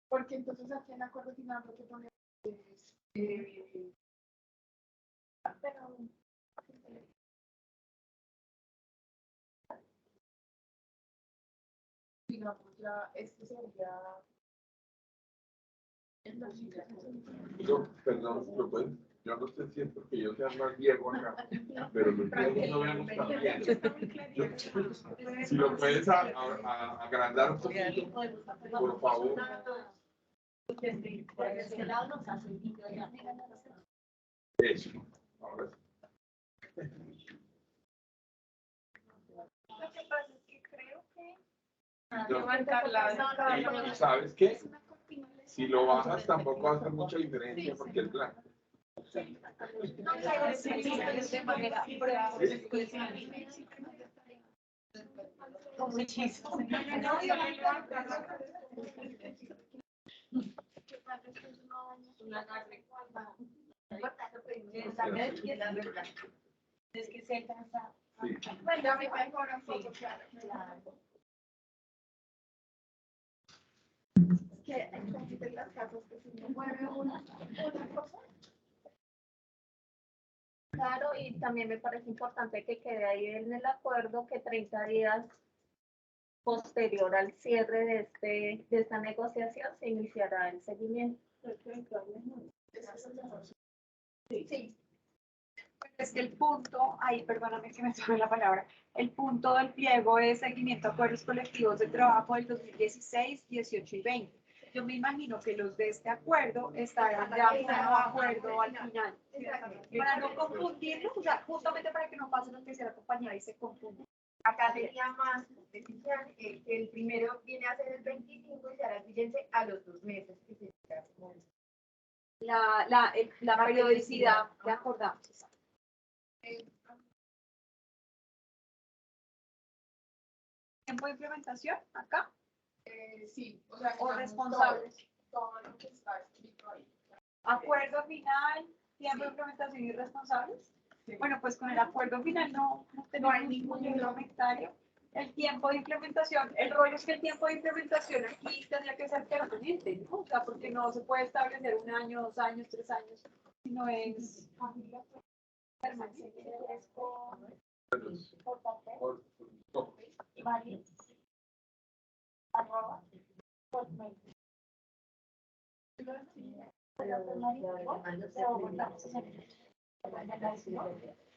S6: porque entonces aquí en el acuerdo final lo que ponemos es pero digamos ya este sería
S10: Perdón, ¿lo pueden? Yo no sé si es porque yo sea más viejo acá, pero los viejos no vemos tan bien. Si lo puedes agrandar un poquito, por favor. Eso, ahora sí.
S6: lo que pasa es que creo que
S10: ¿Y sabes qué? Si lo bajas tampoco va a hacer mucha diferencia porque el plan.
S9: De manera
S11: Es que se alcanza.
S10: Sí.
S6: Bueno, ya me mejora un poco, claro. Que en las casas que si no mueve una cosa.
S1: Claro, y también me parece importante que quede ahí en el acuerdo que 30 días posterior al cierre de esta negociación se iniciará el seguimiento.
S9: Sí. Es que el punto, ahí, perdóname que me tome la palabra, el punto del pliego es seguimiento a acuerdos colectivos de trabajo del 2016, 18 y 20. Yo me imagino que los de este acuerdo estarán ya en un acuerdo al final. Para no confundirlos, o sea, justamente para que no pase lo que decía la compañera y se confundan.
S7: Acá sería más especial, el primero viene a ser el 25 y se hará vigente a los 2 meses. Que sería como
S9: La periodicidad que acordamos. ¿Tiempo de implementación acá?
S6: Sí, o sea,
S9: ¿O
S6: digamos,
S9: responsables?
S6: todo lo que está escrito ahí.
S9: Acuerdo final, tiempo de implementación y responsables.
S6: Sí.
S9: Bueno, pues con el acuerdo final no hay ningún comentario. El tiempo de implementación, el rollo es que el tiempo de implementación aquí tendría que ser permanente, ¿no? O sea, porque no se puede establecer 1 año, 2 años, 3 años, sino es permanente.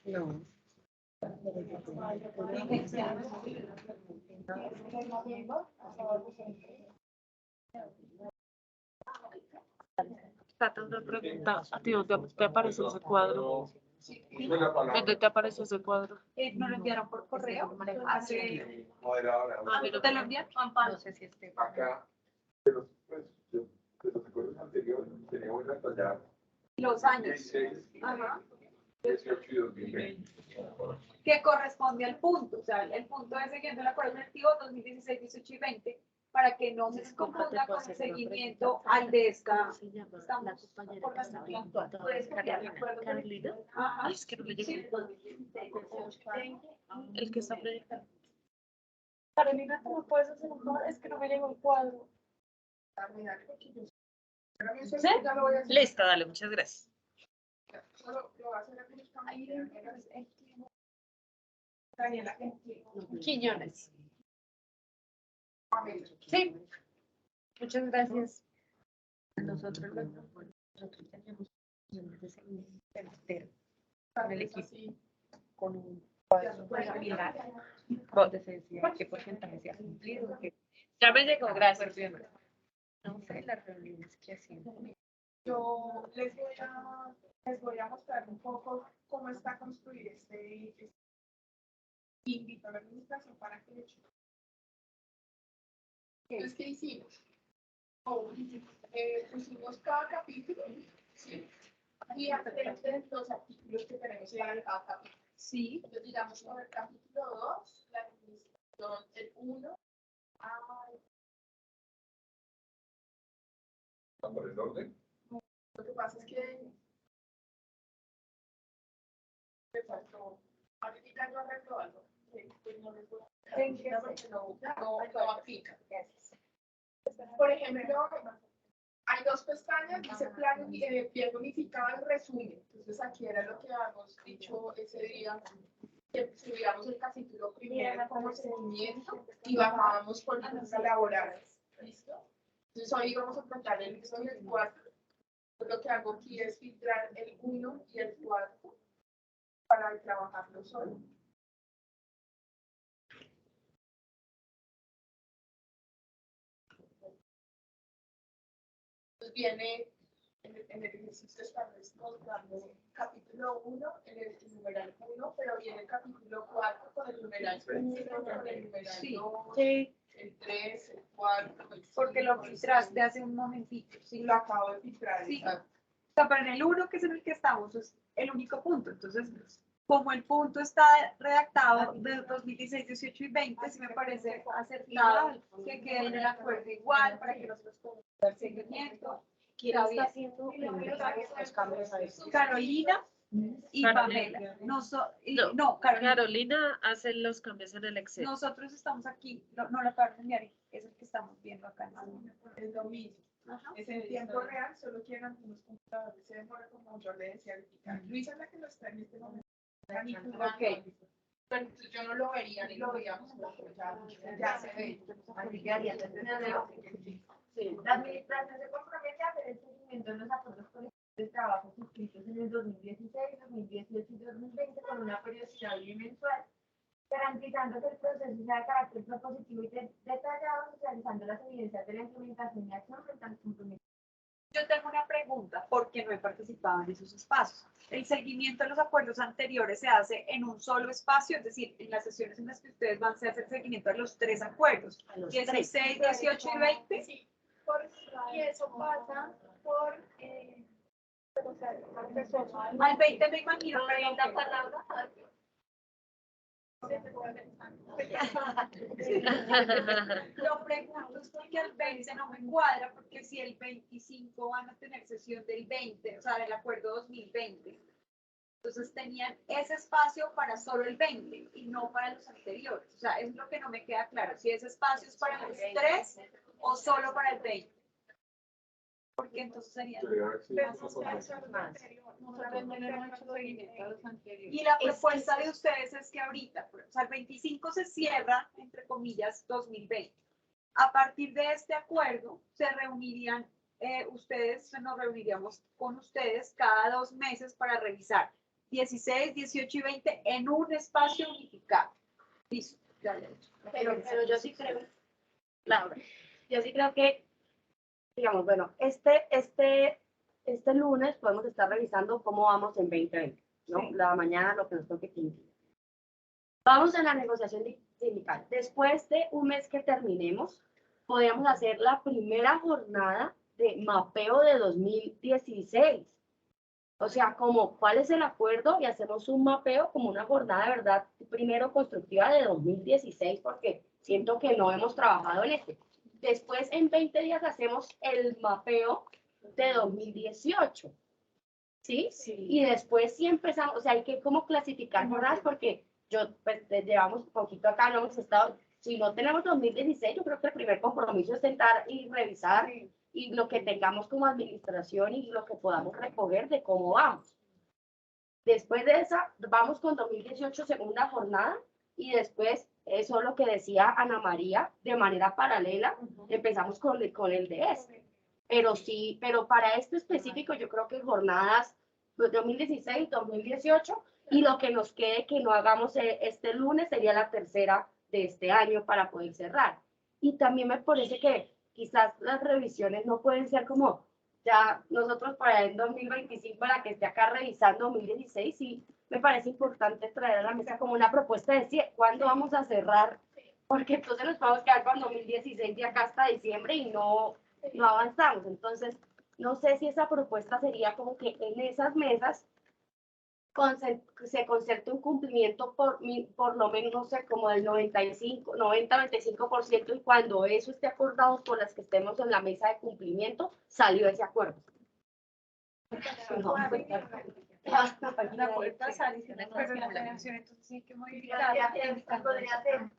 S8: No. Tata, una pregunta. ¿A ti dónde te apareció ese cuadro? ¿Dónde te apareció ese cuadro?
S9: Me lo enviaron por correo hace...
S10: Moderadora.
S8: A mí no
S9: ¿Te lo envían?
S8: No sé si esté.
S10: Acá, de los acuerdos anteriores, teníamos una tallada
S9: Los años.
S10: 16,
S9: Ajá.
S10: 18 y 2020.
S9: Que corresponde al punto, o sea, el punto es siguiendo el acuerdo colectivo 2016, 18 y 20, para que no se confunda con el seguimiento al de esta. Estamos por la estructura actual. Puedes copiar el acuerdo
S8: Carolina.
S9: Ajá.
S8: Ay, es que no me llegó. El que está proyectando.
S5: Carolina, ¿tú me puedes hacer un favor? Es que no me llegó el cuadro.
S6: ¿Sí? Ya lo voy a hacer.
S8: Listo, dale, muchas gracias.
S6: Solo lo va a hacer el Daniela.
S8: Quiñones. Sí. Muchas gracias. Nosotros tenemos de seguimiento entero con el equipo, con un cuadro similar, donde se decía qué porcentaje se ha cumplido. Ya me llegó, gracias. No sé, las reuniones que hacíamos.
S6: Yo les voy a mostrar un poco cómo está construido este invito a la administración para que lo chequen. Entonces, ¿qué hicimos? Pusimos cada capítulo, ¿sí? Y aparecen los artículos que tenemos para cada capítulo.
S9: Sí.
S6: Entonces, digamos, con el capítulo 2, la administración, el 1,
S10: ¿Por el orden?
S6: lo que pasa es que me faltó, ahorita yo arreglo algo, pues no les voy a decir porque no aplica. Por ejemplo, hay 2 pestañas, dice plan bien unificado el resumen. Entonces aquí era lo que habíamos dicho ese día, que subíamos el capítulo primero como seguimiento y bajábamos políticas laborales. ¿Listo? Entonces hoy vamos a tratar el 1 y el 4. Lo que hago aquí es filtrar el 1 y el 4 para trabajarlo solo. Entonces viene en el ejercicio estamos mostrando capítulo 1 en el numeral 1, pero viene el capítulo 4 con el numeral 1, con el numeral 2.
S8: Sí.
S6: el 3, el 4, el 5.
S9: Porque lo filtraste hace un momentito. Sí,
S6: Lo acabo de filtrar.
S9: Sí.
S6: exacto.
S9: O sea, pero en el 1, que es en el que estamos, es el único punto. Entonces, como el punto está redactado de 2016, 18 y 20, sí me parece acertado que quede en el acuerdo igual para que nosotros podamos dar seguimiento.
S11: ¿Quién está haciendo los cambios a eso?
S9: Carolina y
S8: Carolina.
S9: Pamela. Carolina.
S8: Carolina hace los cambios en el Excel.
S9: Nosotros estamos aquí, no la acaban de enviar, es el que estamos viendo acá.
S6: Es lo mismo.
S9: Ajá.
S6: Es en tiempo real, solo que en algunos computadores se demora, como yo le decía ahorita. Luisa es la que lo está en este momento.
S9: Ok.
S6: Pero entonces yo no lo vería ni lo veíamos, pero ya se ve.
S7: Así que haría la administración se compromete a hacer el seguimiento de los acuerdos colectivos de trabajo suscritos en el 2016, 2018 y 2020 con una periodicidad bimensual, garantizando que el proceso sea de carácter propositivo y detallado, socializando las evidencias de la implementación y acción frente al compromiso.
S9: Yo tengo una pregunta, porque no he participado en esos espacios. El seguimiento de los acuerdos anteriores se hace en un solo espacio, es decir, en las sesiones en las que ustedes van a hacer el seguimiento de los 3 acuerdos, 16, 18 y 20.
S3: Sí, y eso pasa por...
S9: Al 20 me imagino, pero
S3: la palabra.
S9: lo pregunto es porque al 20 no me cuadra, porque si el 25 van a tener sesión del 20, o sea, del acuerdo 2020, entonces tenían ese espacio para solo el 20 y no para los anteriores. O sea, es lo que no me queda claro, si ese espacio es para los 3 o solo para el 20. Porque entonces sería... Y la propuesta de ustedes es que ahorita, o sea, el 25 se cierra, entre comillas, 2020. A partir de este acuerdo, se reunirían nos reuniríamos con ustedes cada 2 meses para revisar 16, 18 y 20 en un espacio unificado. Listo.
S11: Pero yo sí creo, Laura, yo sí creo que, digamos, bueno, este lunes podemos estar revisando cómo vamos en 2020, ¿no?
S9: Sí.
S11: La mañana lo que nos toque 15. Vamos en la negociación sindical. Después de un mes que terminemos, podríamos hacer la primera jornada de mapeo de 2016. O sea, como cuál es el acuerdo y hacemos un mapeo como una jornada de verdad primero constructiva de 2016, porque siento que no hemos trabajado en este. Después, en 20 días, hacemos el mapeo de 2018. ¿Sí? Sí. Y después sí empezamos, o sea, hay que como clasificar jornadas, porque pues, llevamos un poquito acá, no hemos estado, si no tenemos 2016, yo creo que el primer compromiso es sentar y revisar y lo que tengamos como administración y lo que podamos recoger de cómo vamos. Después de esa, vamos con 2018, segunda jornada, y después, eso es lo que decía Ana María, de manera paralela, empezamos con el de este. Pero sí, pero para esto específico, yo creo que jornadas 2016, 2018, y lo que nos quede que no hagamos este lunes sería la tercera de este año para poder cerrar. Y también me parece que quizás las revisiones no pueden ser como ya nosotros para el 2025, para que esté acá revisando 2016, y me parece importante traer a la mesa como una propuesta de decir cuándo vamos a cerrar, porque entonces nos vamos a quedar con 2016 de acá hasta diciembre y no avanzamos. Entonces, no sé si esa propuesta sería como que en esas mesas se concerte un cumplimiento por lo menos, no sé, como del 90-95%, y cuando eso esté acordado por las que estemos en la mesa de cumplimiento, salió ese acuerdo. No,
S9: la puede pasar y si no puede la planeación, entonces sí hay que modificar.
S7: Podría ser.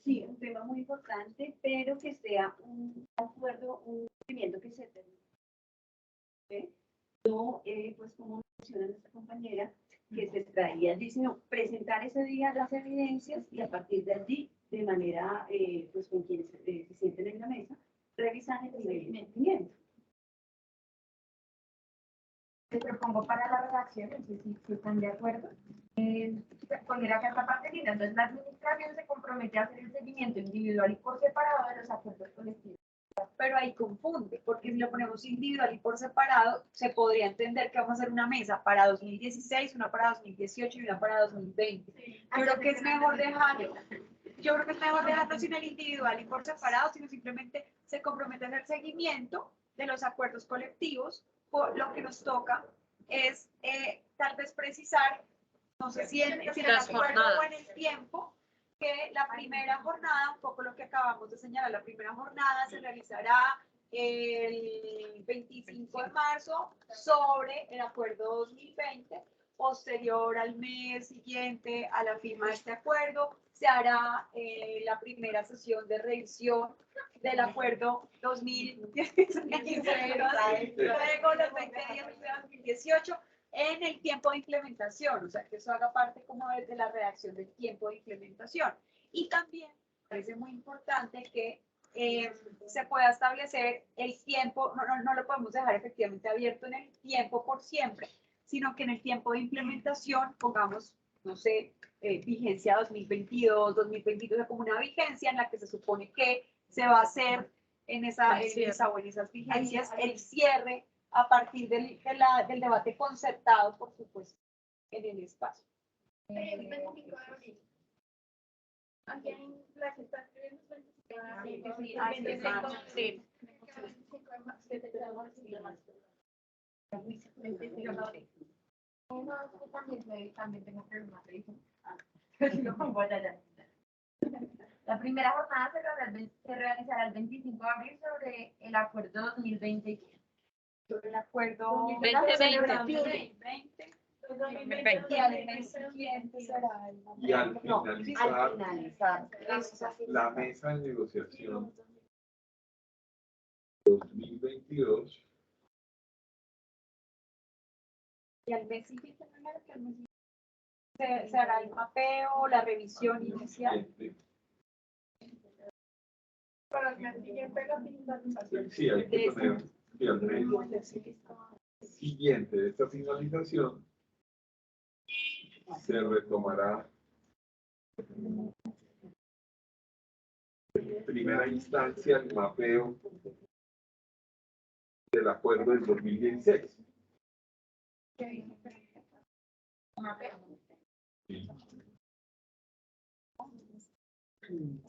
S12: Sí, un tema muy importante, pero que sea un acuerdo, un movimiento que se termine. ¿Sí? No, pues como menciona nuestra compañera, que se traía, sino presentar ese día las evidencias y a partir de allí, de manera, pues con quienes se sienten en la mesa, revisar el nivel de cumplimiento.
S7: Te propongo para la redacción, no sé si están de acuerdo, poner acá esta parte final. Entonces, la administración se compromete a hacer el seguimiento individual y por separado de los acuerdos colectivos.
S9: Pero ahí confunde, porque si lo ponemos individual y por separado, se podría entender que vamos a hacer una mesa para 2016, una para 2018 y una para 2020. Yo creo que es mejor dejarlo yo creo que es mejor dejarlo sin el individual y por separado, sino simplemente se compromete a hacer seguimiento de los acuerdos colectivos. Lo que nos toca es tal vez precisar, no sé si en el
S8: Las
S9: acuerdo
S8: jornadas.
S9: o en el tiempo, que la primera jornada, un poco lo que acabamos de señalar, la primera jornada se realizará el 25 de marzo sobre el acuerdo 2020. Posterior al mes siguiente a la firma de este acuerdo, se hará la primera sesión de revisión del acuerdo 2016, luego los 20 días de 2018, en el tiempo de implementación, o sea, que eso haga parte como de la redacción del tiempo de implementación. Y también parece muy importante que se pueda establecer el tiempo, no lo podemos dejar efectivamente abierto en el tiempo por siempre, sino que en el tiempo de implementación pongamos, no sé, vigencia 2022, 2022, o sea, como una vigencia en la que se supone que se va a hacer en esa o en esas vigencias el cierre a partir del debate concertado, por supuesto, en el espacio.
S3: El 25 de abril. Aquí en la que está escribiendo es 25 de abril.
S7: También tengo problemas de hijo. La primera jornada se realizará el 25 de abril sobre el acuerdo 2020.
S9: Sobre el acuerdo
S8: 2020.
S9: 2020.
S8: Perfecto.
S9: Y al mes siguiente será el
S10: Y al
S7: No,
S10: finalizar
S7: al finalizar.
S10: la mesa de negociación 2022,
S9: y al mes siguiente, primero que al mes siguiente se hará el mapeo, la revisión inicial.
S6: Para el mes siguiente la finalización.
S10: Sí, hay que poner que al mes siguiente de esta finalización se retomará en primera instancia el mapeo del acuerdo del 2016. Sí.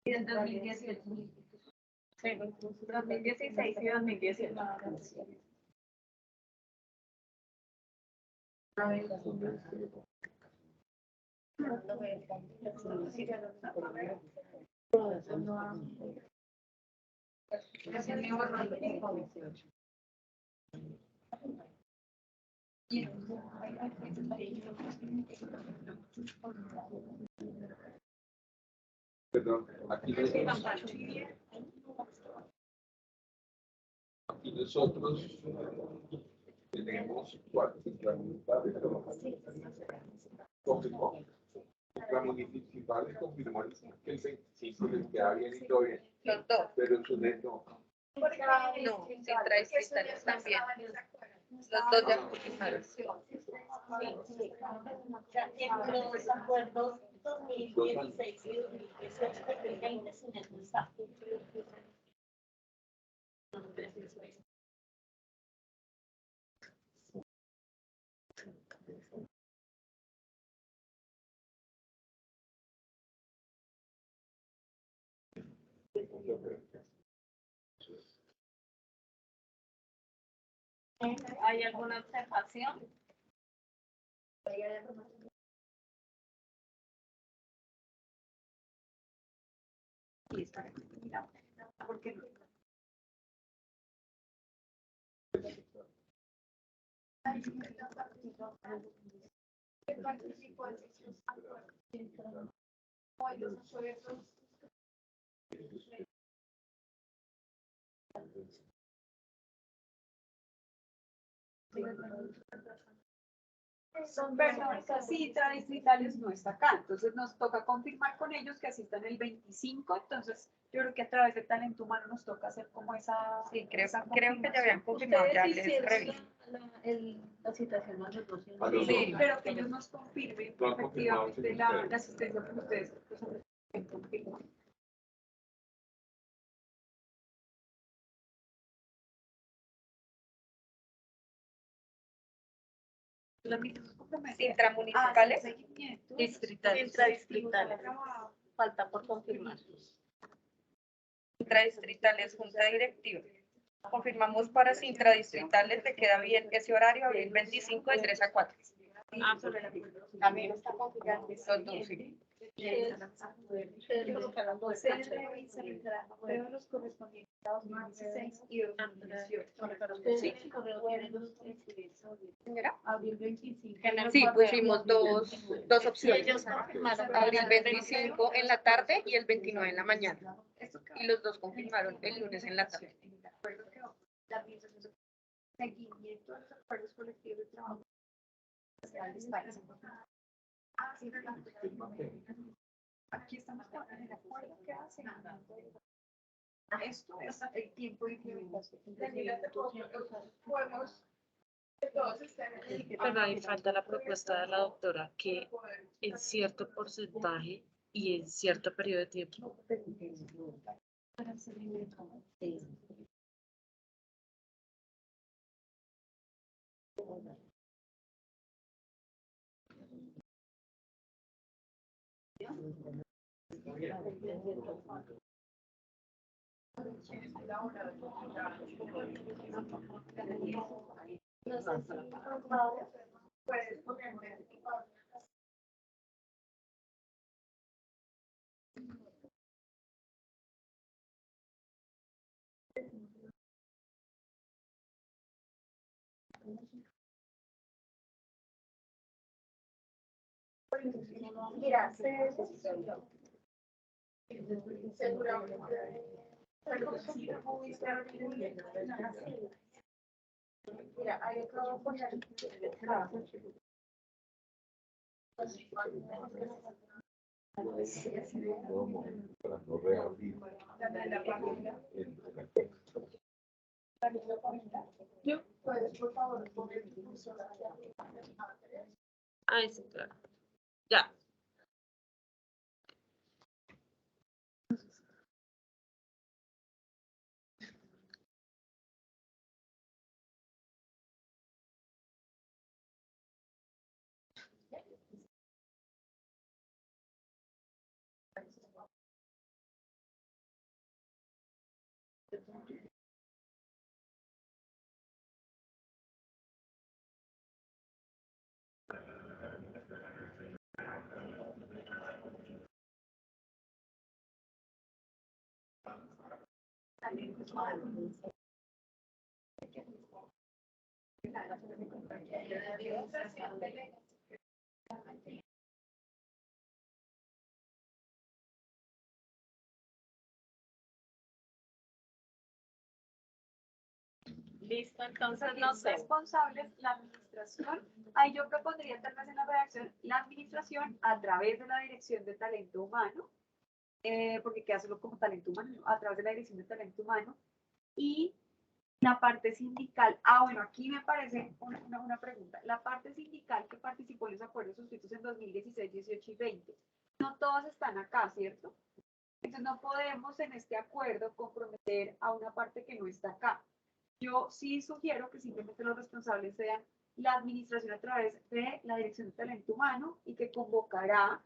S1: Y en 2018. Sí, 2016 y 2018.
S10: Perdón, aquí nosotros tenemos cuatro municipales. Confirmó. La municipal confirmó que el 25 les queda bien y todo bien.
S8: Los dos.
S10: Pero su no.
S8: No, Intradistritales también. Los dos ya confirmaron.
S11: Entre los acuerdos 2016 y 2018, el 20 sin el está.
S1: ¿Hay alguna observación?
S9: Sí, está bien. Mira, porque no. Perdón, sí, intradistritales no está acá, entonces nos toca confirmar con ellos que asistan el 25, entonces yo creo que a través de Talento Humano nos toca hacer como esa.
S8: Sí, creo
S9: esa
S8: que ya habían
S9: confirmación.
S8: confirmado, ya
S11: Ustedes
S8: les
S11: hicieron
S8: reviso.
S11: la citación a los dos.
S10: A los
S9: Sí,
S10: dos.
S9: pero que ellos nos confirmen
S10: No han confirmado,
S9: efectivamente
S10: sí,
S9: la
S10: ustedes.
S9: asistencia que ustedes confirman.
S8: Intramunicipales,
S9: Seguimiento.
S8: distritales.
S11: Intradistritales.
S8: falta por confirmar.
S13: Intradistritales, junta directiva. Confirmamos para intradistritales, le queda bien ese horario, abril 25 de 3 a 4.
S7: También está configurado.
S13: Son 12.
S12: Todos los correspondientes a 2016 y 2018.
S13: Señora.
S12: Abril 25.
S13: Sí, pusimos dos opciones. Abril 25 en la tarde y el 29 en la mañana. Y los dos confirmaron el lunes en la tarde.
S12: La administración seguimiento de los acuerdos colectivos de trabajo. Aquí estamos en el acuerdo que hacen. Esto es el tiempo de implementación.
S6: Podemos que todos estén
S8: Pero ahí falta la propuesta de la doctora que en cierto porcentaje y en cierto periodo de tiempo.
S6: puedes ponerme
S12: Mira, mira, hay otro
S10: Para no reabrir el acuerdo.
S6: ¿Puedes, por favor, poner tu curso?
S8: Ah, sí, claro. Ya. Listo, entonces no sé.
S9: Responsables, la administración. Ahí yo propondría tal vez en la redacción la administración a través de la dirección de talento humano, porque queda solo como talento humano, ¿no? A través de la dirección de talento humano. Y la parte sindical, bueno, aquí me parece una pregunta. La parte sindical que participó en los acuerdos suscritos en 2016, 18 y 20, no todos están acá, ¿cierto? Entonces no podemos en este acuerdo comprometer a una parte que no está acá. Yo sí sugiero que simplemente los responsables sean la administración a través de la Dirección de Talento Humano y que convocará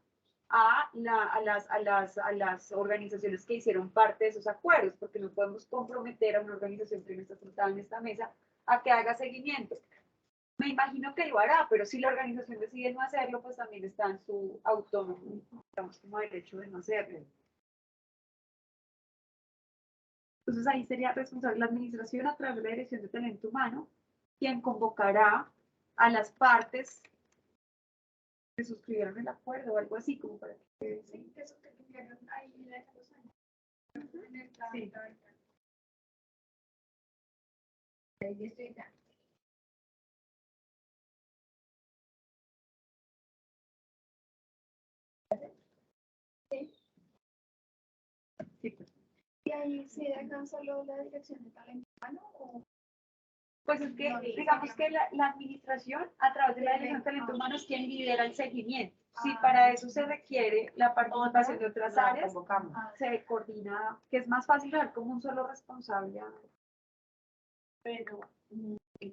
S9: a las organizaciones que hicieron parte de esos acuerdos, porque no podemos comprometer a una organización que no está sentada en esta mesa a que haga seguimiento. Me imagino que lo hará, pero si la organización decide no hacerlo, pues también está en su autónomo, digamos, como derecho de no hacerlo. Entonces ahí sería responsable la administración a través de la Dirección de Talento Humano, quien convocará a las partes que suscribieron el acuerdo o algo así, como para que...
S6: Sí, eso que tuvieron ahí en los años.
S9: Sí.
S6: Ahí estoy ya.
S9: Sí, pues.
S12: ¿Y ahí se dejan solo la dirección de talento humano o
S9: Pues es que, digamos que la administración, a través de la Dirección de Talento Humano, es quien lidera el seguimiento. Si para eso se requiere la participación de otras áreas, se coordina, que es más fácil ver como un solo responsable.
S11: Pero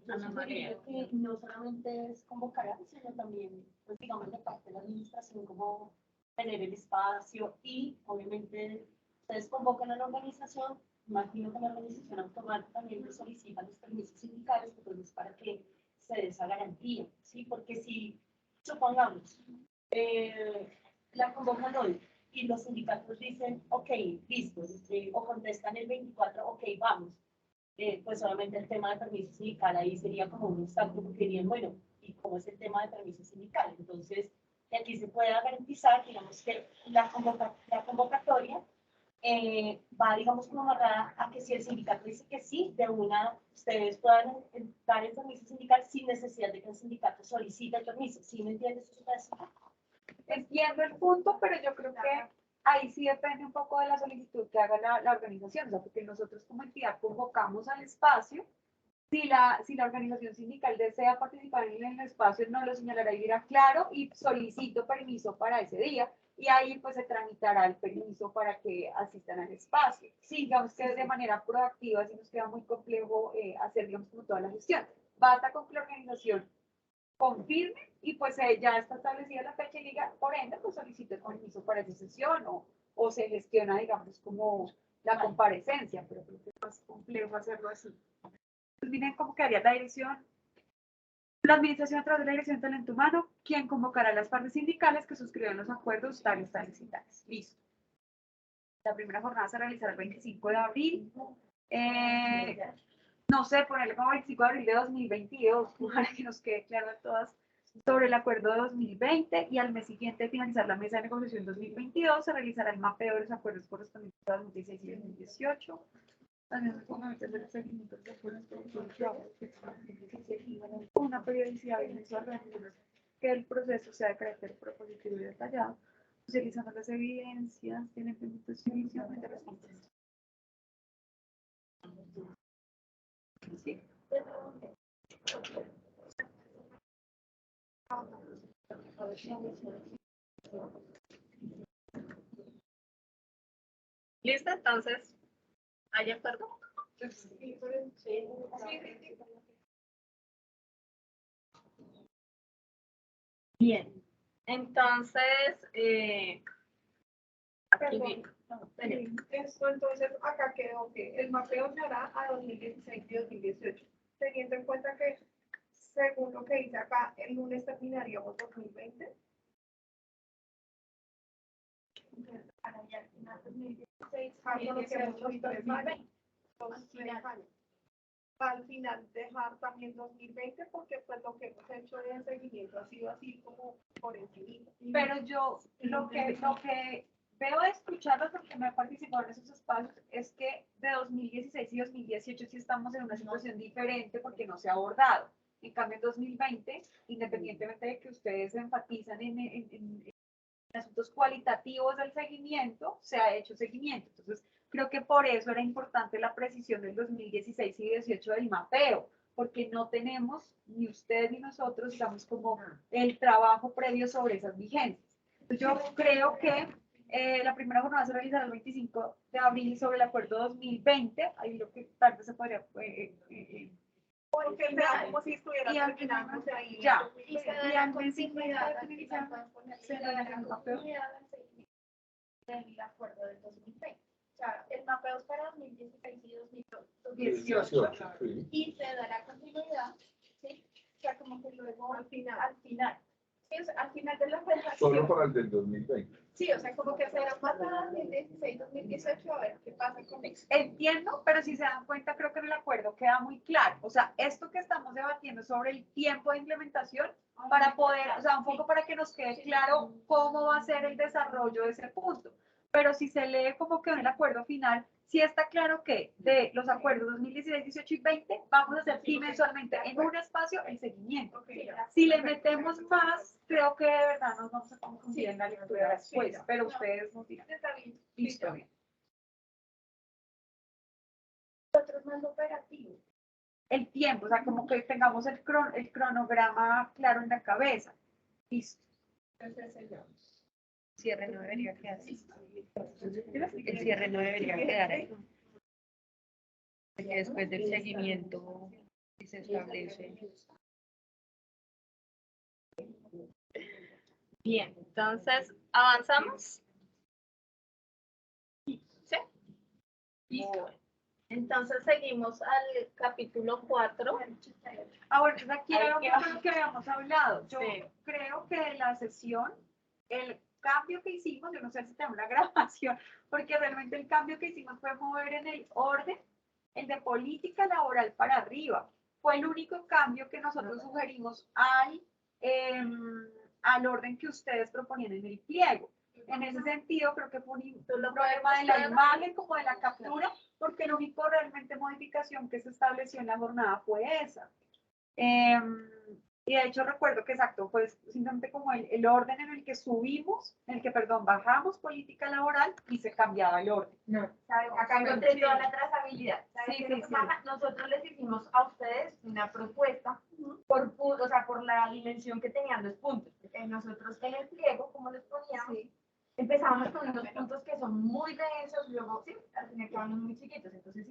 S11: Ana María, que no solamente es convocar, sino también, pues digamos, de parte de la administración, como tener el espacio y obviamente ustedes convocan a la organización, imagino que la organización automática también les solicita los permisos sindicales, entonces para que se dé esa garantía, ¿sí? Porque si, supongamos, la convocan hoy y los sindicatos dicen, ok, listo, o contestan el 24, ok, vamos, pues obviamente el tema de permiso sindical ahí sería como un obstáculo porque dirían, bueno, ¿y cómo es el tema de permiso sindical? Entonces, que aquí se pueda garantizar, digamos, que la convocatoria va, digamos, como amarrada a que si el sindicato dice que sí, de una, ustedes puedan dar el permiso sindical sin necesidad de que el sindicato solicite el permiso. ¿Sí me entiendes?
S9: Entiendo el punto, pero yo creo que ahí sí depende un poco de la solicitud que haga la organización, o sea, porque nosotros como entidad convocamos al espacio. Si la organización sindical desea participar en el espacio, nos lo señalará y dirá claro y solicito permiso para ese día. Y ahí pues se tramitará el permiso para que asistan al espacio. Sí, digamos que de manera proactiva, si nos queda muy complejo hacer, digamos, como toda la gestión. Basta con que la organización confirme y pues ya está establecida la fecha y diga, por ende, pues solicito el permiso para esa sesión o se gestiona, digamos, como la comparecencia, pero creo que es más complejo hacerlo así. Miren cómo quedaría la dirección. La administración a través de la dirección de talento humano, quien convocará a las partes sindicales que suscriban los acuerdos tales y tales. Listo. La primera jornada se realizará el 25 de abril. No sé, ponerle como 25 de abril de 2022, para que nos quede claro a todas sobre el acuerdo de 2020 y al mes siguiente de finalizar la mesa de negociación 2022 se realizará el mapeo de los acuerdos correspondientes a 2016 y 2018. Una periodicidad mensual que el proceso sea de carácter propositivo y detallado, utilizando las evidencias de la implementación de respuestas. Sí.
S1: ¿Listo? Entonces, ¿hay acuerdo? Bien, entonces, aquí bien.
S6: Esto entonces acá quedó que el mapeo se hará a 2016 y 2018, teniendo en cuenta que según lo que dice acá, el lunes terminaríamos 2020. Al final dejar también 2020 porque pues lo que hemos hecho de seguimiento ha sido así como por encima.
S9: Pero yo lo que veo de escucharlos porque me he participado en esos espacios es que de 2016 y 2018 sí estamos en una situación diferente porque no se ha abordado. En cambio, en 2020, independientemente de que ustedes enfatizan en asuntos cualitativos del seguimiento, se ha hecho seguimiento. Entonces, creo que por eso era importante la precisión del 2016 y 2018 del mapeo, porque no tenemos, ni ustedes ni nosotros, digamos, como el trabajo previo sobre esas vigencias. Entonces, yo creo que la primera jornada se realizará el 25 de abril sobre el acuerdo 2020, ahí lo que tal vez se podría...
S6: porque sea como si estuviera terminando ahí.
S9: Ya.
S3: Y se
S9: Y
S3: da
S9: al
S3: continuidad
S9: mes siguiente
S3: se da continuidad al seguimiento del acuerdo del 2020. O sea, el mapeo es para 2016 y 2018
S10: sí.
S3: y se da la continuidad, ¿sí? O sea, como que luego
S6: Al final.
S3: Sí, o sea, al final de la relación.
S10: Solo para el del 2020.
S3: Sí, o sea, como que se da más para 2016, 2018, a ver qué pasa con eso.
S9: Entiendo, pero si se dan cuenta, creo que en el acuerdo queda muy claro. O sea, esto que estamos debatiendo sobre el tiempo de implementación, para poder, o sea, un poco para que nos quede claro cómo va a ser el desarrollo de ese punto. Pero si se lee como quedó en el acuerdo final, sí está claro que de los acuerdos 2016, 18 y 20, vamos a hacer trimensualmente en un espacio el seguimiento. Si le metemos más, creo que de verdad nos vamos a confundir en la lectura después, pero ustedes nos dirán.
S3: Está bien.
S9: Listo, bien.
S3: Otros más operativos.
S9: El tiempo, o sea, como que tengamos el cronograma claro en la cabeza. Listo.
S13: Cierre no debería quedar ahí. El cierre no debería quedar ahí. Porque después del seguimiento si se establece.
S1: Bien, entonces, ¿Avanzamos?
S11: ¿Sí? Bueno, entonces seguimos al capítulo 4.
S9: Bueno, aquí era lo que habíamos hablado. Yo creo que de la sesión, el cambio que hicimos, yo no sé si tengo una grabación, porque realmente el cambio que hicimos fue mover en el orden, el de política laboral para arriba. Fue el único cambio que nosotros sugerimos al orden que ustedes proponían en el pliego. En ese sentido, creo que fue un problema de la imagen como de la captura, porque la única realmente modificación que se estableció en la jornada fue esa. Y de hecho recuerdo que exacto, fue simplemente como el orden en el que subimos, bajamos política laboral y se cambiaba el orden.
S7: No, acá encontré toda la trazabilidad. ¿Sabes qué es lo que pasa? Nosotros les hicimos a ustedes una propuesta por puntos, o sea, por la dimensión que tenían los puntos. Nosotros en el pliego, como les poníamos, empezábamos con unos puntos que son muy densos, luego, al final quedaban muy chiquitos. Entonces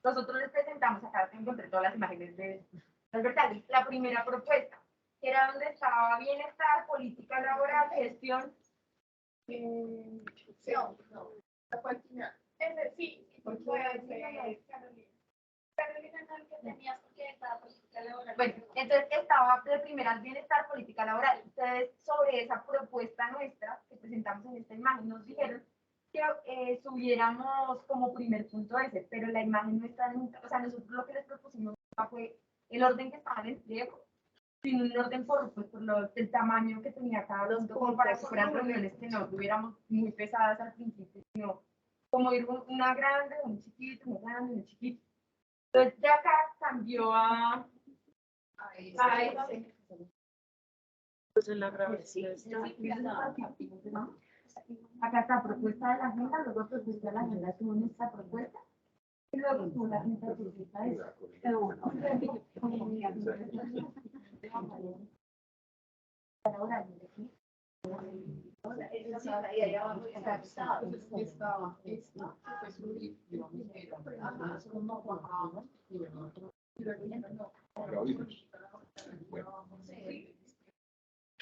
S7: nosotros les presentamos, acá encontré todas las imágenes de Albertal, la primera propuesta, que era donde estaba bienestar, política laboral, gestión. Bueno, entonces estaba de primeras bienestar, política laboral. Ustedes sobre esa propuesta nuestra que presentamos en esta imagen nos dijeron que subiéramos como primer punto ese, pero la imagen no está nunca, o sea, nosotros lo que les propusimos fue el orden que estaba en el pliego, sin un orden por el tamaño que tenía cada punto, como para que fueran reuniones que no tuviéramos muy pesadas al principio, sino como ir una grande, un chiquito, una grande, un chiquito. Entonces de acá cambió a ese.
S8: Pues en la grabación
S7: Acá está propuesta de la agenda, luego propuesta de la agenda tuvo nuestra propuesta y luego tuvo la agenda propuesta de esa.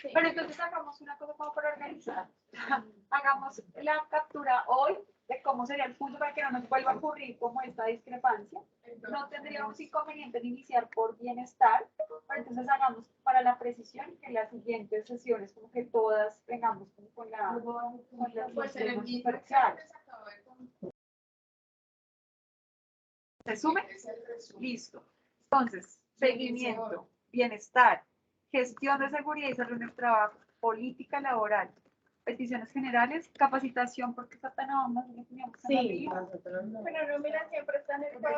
S9: Pero entonces hagamos una cosa como para organizar. Hagamos la captura hoy de cómo sería el punto para que no nos vuelva a ocurrir como esta discrepancia. No tendríamos inconveniente en iniciar por bienestar, pero entonces hagamos para la precisión que las siguientes sesiones como que todas vengamos como con las temas diferenciales. ¿Se sume? Listo. Entonces, seguimiento, bienestar, gestión de seguridad y salud en el trabajo, política laboral, peticiones generales, capacitación, porque está tan ahondado, no teníamos que
S3: Pero no, mira, siempre están en el
S9: No,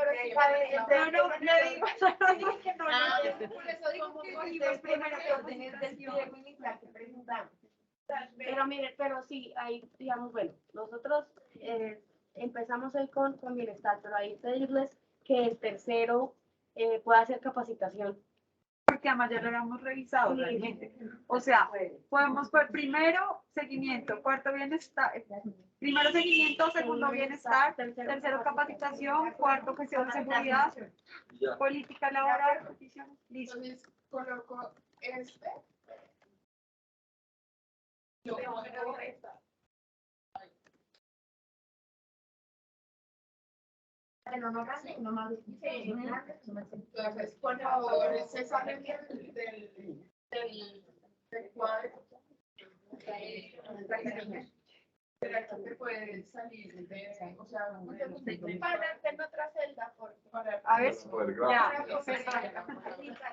S9: le digo que no,
S3: por eso digo que
S7: Cogimos primero los órdenes del pliego inicial que presentamos.
S14: Pero mire, pero sí, ahí, digamos, bueno, nosotros empezamos hoy con bienestar, pero ahí pedirles que el tercero pueda hacer capacitación.
S9: porque además ya lo habíamos revisado realmente. O sea, podemos ver primero seguimiento, cuarto bienestar, primero seguimiento, segundo bienestar, tercero capacitación, cuarto gestión de seguridad, política laboral, peticiones, listo.
S6: Entonces coloco este.
S7: Pero no grande, no más.
S6: Entonces, por favor, se salen del cuadro. Pero que te puede salir de, o sea,
S3: para en otra celda,
S9: A ver, ya,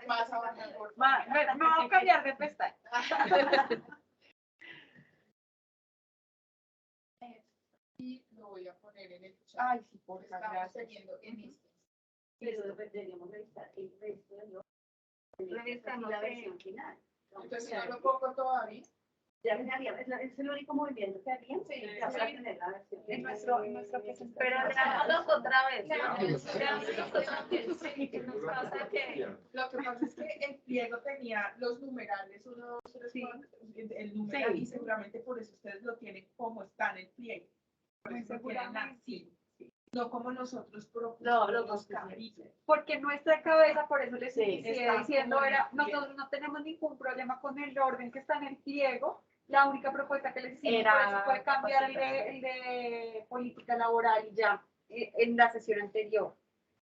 S6: más abajo.
S9: me voy a cambiar de pestaña.
S6: Y lo voy a poner en el chat.
S9: Ay, sí, por
S6: Estamos
S9: favor.
S6: teniendo en este.
S12: Pero deberíamos revisar el resto de los
S9: Revisamos
S12: la versión final.
S6: Entonces no lo pongo todavía.
S12: Ya es el único movimiento que harían.
S6: Sí,
S12: Ya para tener la versión.
S9: En nuestro presentación.
S1: Pero leámoslos otra vez.
S6: Lo que pasa es que el pliego tenía los numerales, uno, dos, tres, cuatro, el numeral, y seguramente por eso ustedes lo tienen como está en el pliego. Por eso lo tienen así. No como nosotros propusimos los cambios.
S9: Porque en nuestra cabeza, por eso les
S14: Sí,
S9: inicié
S6: está
S9: diciendo,
S6: como en el
S9: era,
S6: pliego.
S9: nosotros no tenemos ningún problema con el orden que está en el pliego, la única propuesta que les hicimos
S7: Era
S9: fue cambiar el de política laboral y ya en la sesión anterior.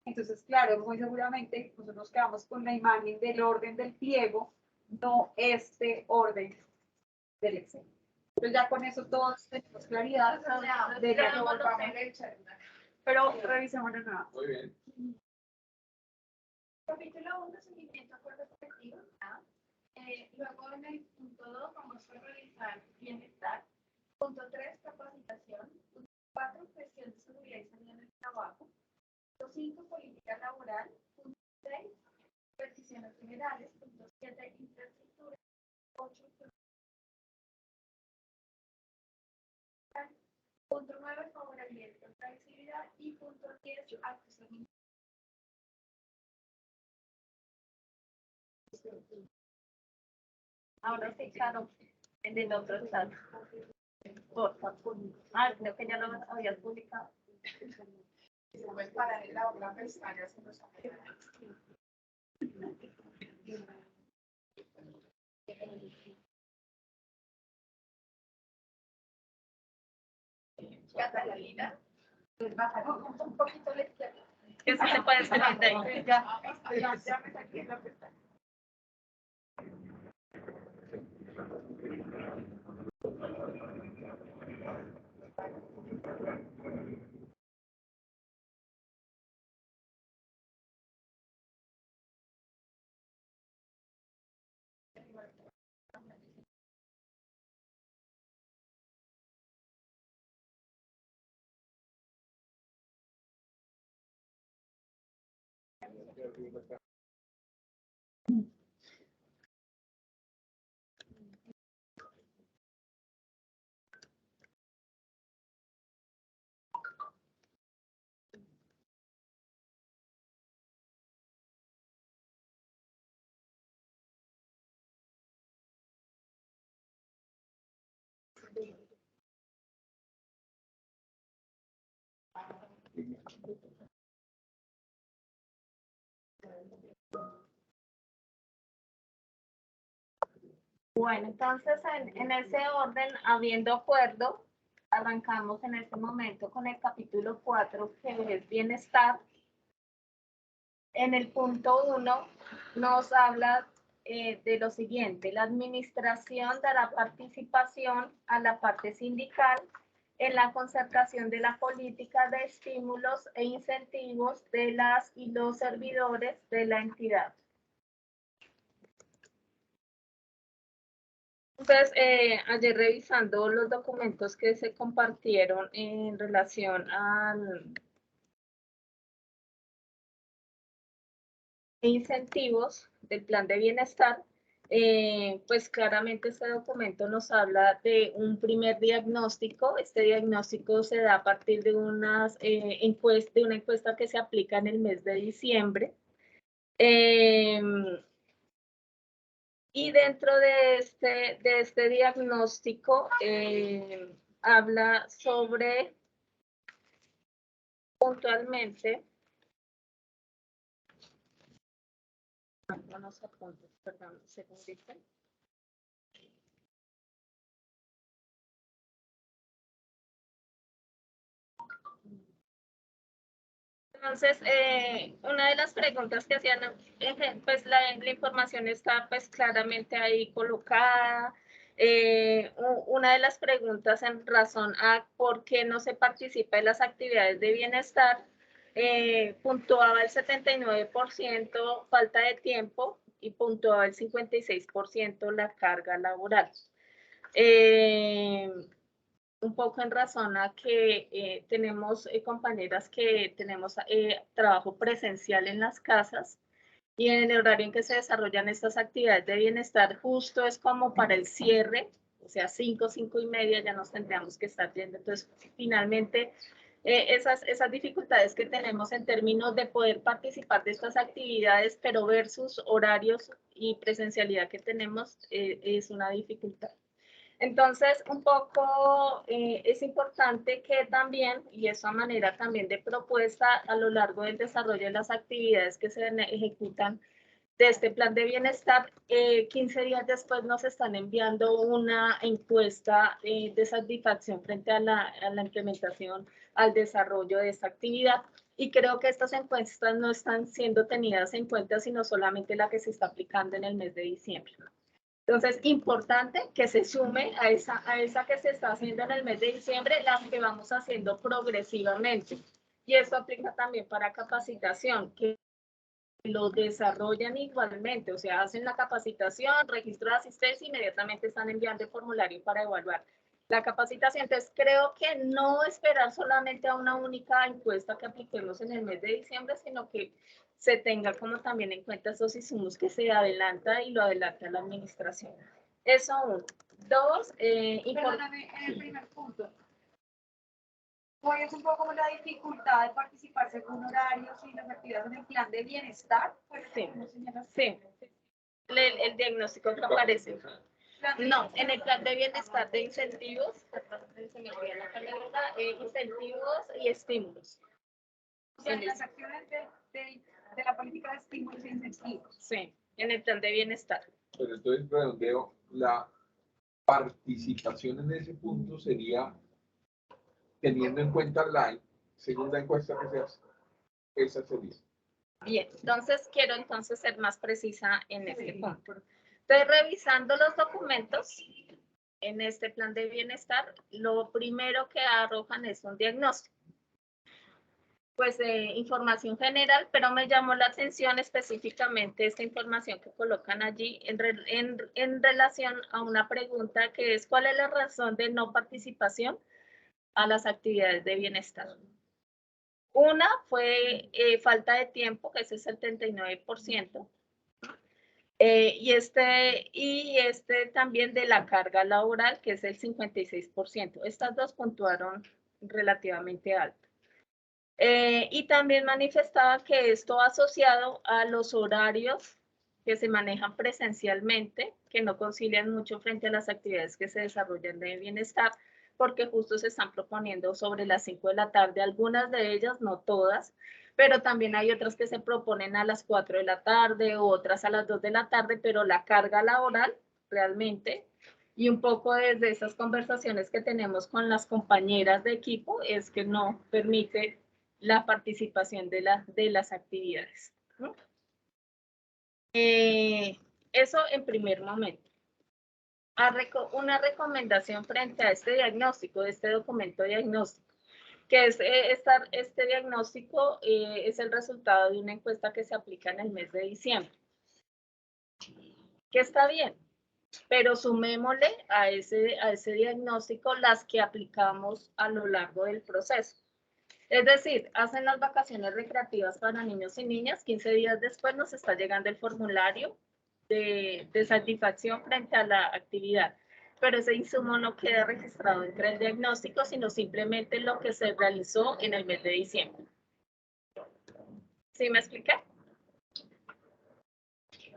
S9: Entonces, claro, muy seguramente nosotros nos quedamos con la imagen del orden del pliego, no este orden del Excel. Entonces ya con eso todos tenemos claridad de pero revisemos de nuevo.
S10: Muy bien.
S3: Capítulo 1, seguimiento, acuerdo colectivo. Luego en el punto 2 vamos a realizar bienestar. Punto 3, capacitación. Punto 4, gestión de seguridad y salud en el trabajo. Punto 5, política laboral. Punto 6, peticiones generales. Punto 7, infraestructura. 8, punto 9, favorabilidad y flexibilidad. Y punto 10, actos administrativos.
S1: Ahora sí, claro, en el otro estado. Por favor. Ah, creo que ya lo habías publicado.
S6: Puedes parar en la pestaña si no sabes.
S3: Catalina. Un poquito a la izquierda.
S1: Que sí se puede escribir de ahí.
S6: Ya me saqué la pestaña.
S1: Bueno, entonces en ese orden, habiendo acuerdo, arrancamos en este momento con el capítulo 4, que es bienestar. En el punto 1 nos habla de lo siguiente: la administración dará participación a la parte sindical en la concertación de la política de estímulos e incentivos de las y los servidores de la entidad. Entonces, ayer revisando los documentos que se compartieron en relación al incentivos del plan de bienestar, pues claramente este documento nos habla de un primer diagnóstico. Este diagnóstico se da a partir de una encuesta que se aplica en el mes de diciembre. Y dentro de este diagnóstico habla sobre puntualmente, unos apuntes, perdón, un segundito. Entonces, una de las preguntas que hacían, pues la información está pues claramente ahí colocada. Una de las preguntas en razón a por qué no se participa en las actividades de bienestar, puntuaba el 79% falta de tiempo y puntuaba el 56% la carga laboral. Un poco en razón a que tenemos compañeras que tenemos trabajo presencial en las casas, y en el horario en que se desarrollan estas actividades de bienestar justo es como para el cierre, o sea, 5:30 ya nos tendríamos que estar yendo. Entonces, finalmente, esas dificultades que tenemos en términos de poder participar de estas actividades, pero versus horarios y presencialidad que tenemos, es una dificultad. Entonces, un poco es importante que también, y eso a manera también de propuesta a lo largo del desarrollo de las actividades que se ejecutan de este plan de bienestar, 15 días después nos están enviando una encuesta de satisfacción frente a la implementación, al desarrollo de esta actividad. Y creo que estas encuestas no están siendo tenidas en cuenta, sino solamente la que se está aplicando en el mes de diciembre. Entonces, importante que se sume a esa que se está haciendo en el mes de diciembre, las que vamos haciendo progresivamente. Y esto aplica también para capacitación, que lo desarrollan igualmente, o sea, hacen la capacitación, registro de asistencia, inmediatamente están enviando el formulario para evaluar la capacitación. Entonces, creo que no esperar solamente a una única encuesta que apliquemos en el mes de diciembre, sino que se tenga como también en cuenta esos insumos que se adelanta y lo adelanta la administración. Eso uno. Dos,
S9: Perdóname, en el primer punto. ¿Cuál es un poco como la dificultad de participar según horarios y las actividades en el plan de bienestar?
S1: Sí, sí. El diagnóstico que aparece. No, en el plan de bienestar de incentivos, se me olvida la palabra, incentivos y estímulos.
S9: O sea, en las acciones de la política de estímulos e incentivos.
S1: Sí, en el plan de bienestar.
S10: Pero entonces redondeo, la participación en ese punto sería teniendo en cuenta la segunda encuesta que se hace. Esa sería.
S1: Bien, entonces quiero ser más precisa en este punto. Estoy revisando los documentos en este plan de bienestar. Lo primero que arrojan es un diagnóstico. Pues información general, pero me llamó la atención específicamente esta información que colocan allí en relación a una pregunta que es ¿cuál es la razón de no participación a las actividades de bienestar? Una fue falta de tiempo, que ese es el 79%. Y este también de la carga laboral, que es el 56%. Estas dos puntuaron relativamente alto. Y también manifestaba que esto asociado a los horarios que se manejan presencialmente, que no concilian mucho frente a las actividades que se desarrollan de bienestar, porque justo se están proponiendo sobre las 5 de la tarde, algunas de ellas, no todas, pero también hay otras que se proponen a las 4 de la tarde, otras a las 2 de la tarde, pero la carga laboral realmente, y un poco desde esas conversaciones que tenemos con las compañeras de equipo, es que no permite la participación de las actividades. Eso en primer momento. Una recomendación frente a este diagnóstico, este documento diagnóstico, que es este diagnóstico es el resultado de una encuesta que se aplica en el mes de diciembre. Que está bien, pero sumémosle a ese diagnóstico las que aplicamos a lo largo del proceso. Es decir, hacen las vacaciones recreativas para niños y niñas, 15 días después nos está llegando el formulario de satisfacción frente a la actividad, pero ese insumo no queda registrado entre el diagnóstico, sino simplemente lo que se realizó en el mes de diciembre. ¿Sí me expliqué?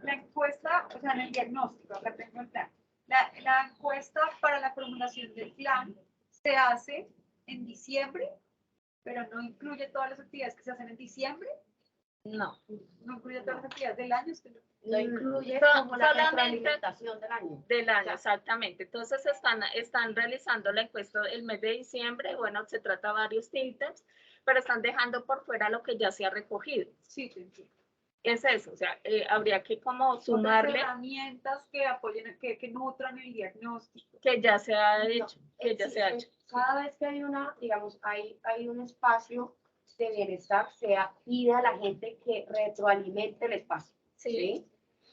S9: La encuesta, o sea, en el diagnóstico, acá tengo el plan. La encuesta para la formulación del plan se hace en diciembre, pero no incluye todas las actividades que se hacen en diciembre.
S1: No.
S9: No incluye todas las actividades del año.
S14: No incluye como la retroalimentación del año.
S1: Del año, exactamente. Entonces están realizando la encuesta el mes de diciembre. Bueno, se trata de varios ítems, pero están dejando por fuera lo que ya se ha recogido.
S9: Sí, sí, sí.
S1: Es eso, o sea, habría que como sumarle
S9: otras herramientas que apoyen, que nutran el diagnóstico.
S1: Que ya se ha hecho, que ya se ha hecho.
S14: Cada vez que hay digamos, hay un espacio de bienestar, se pide a la gente que retroalimente el espacio. ¿Sí?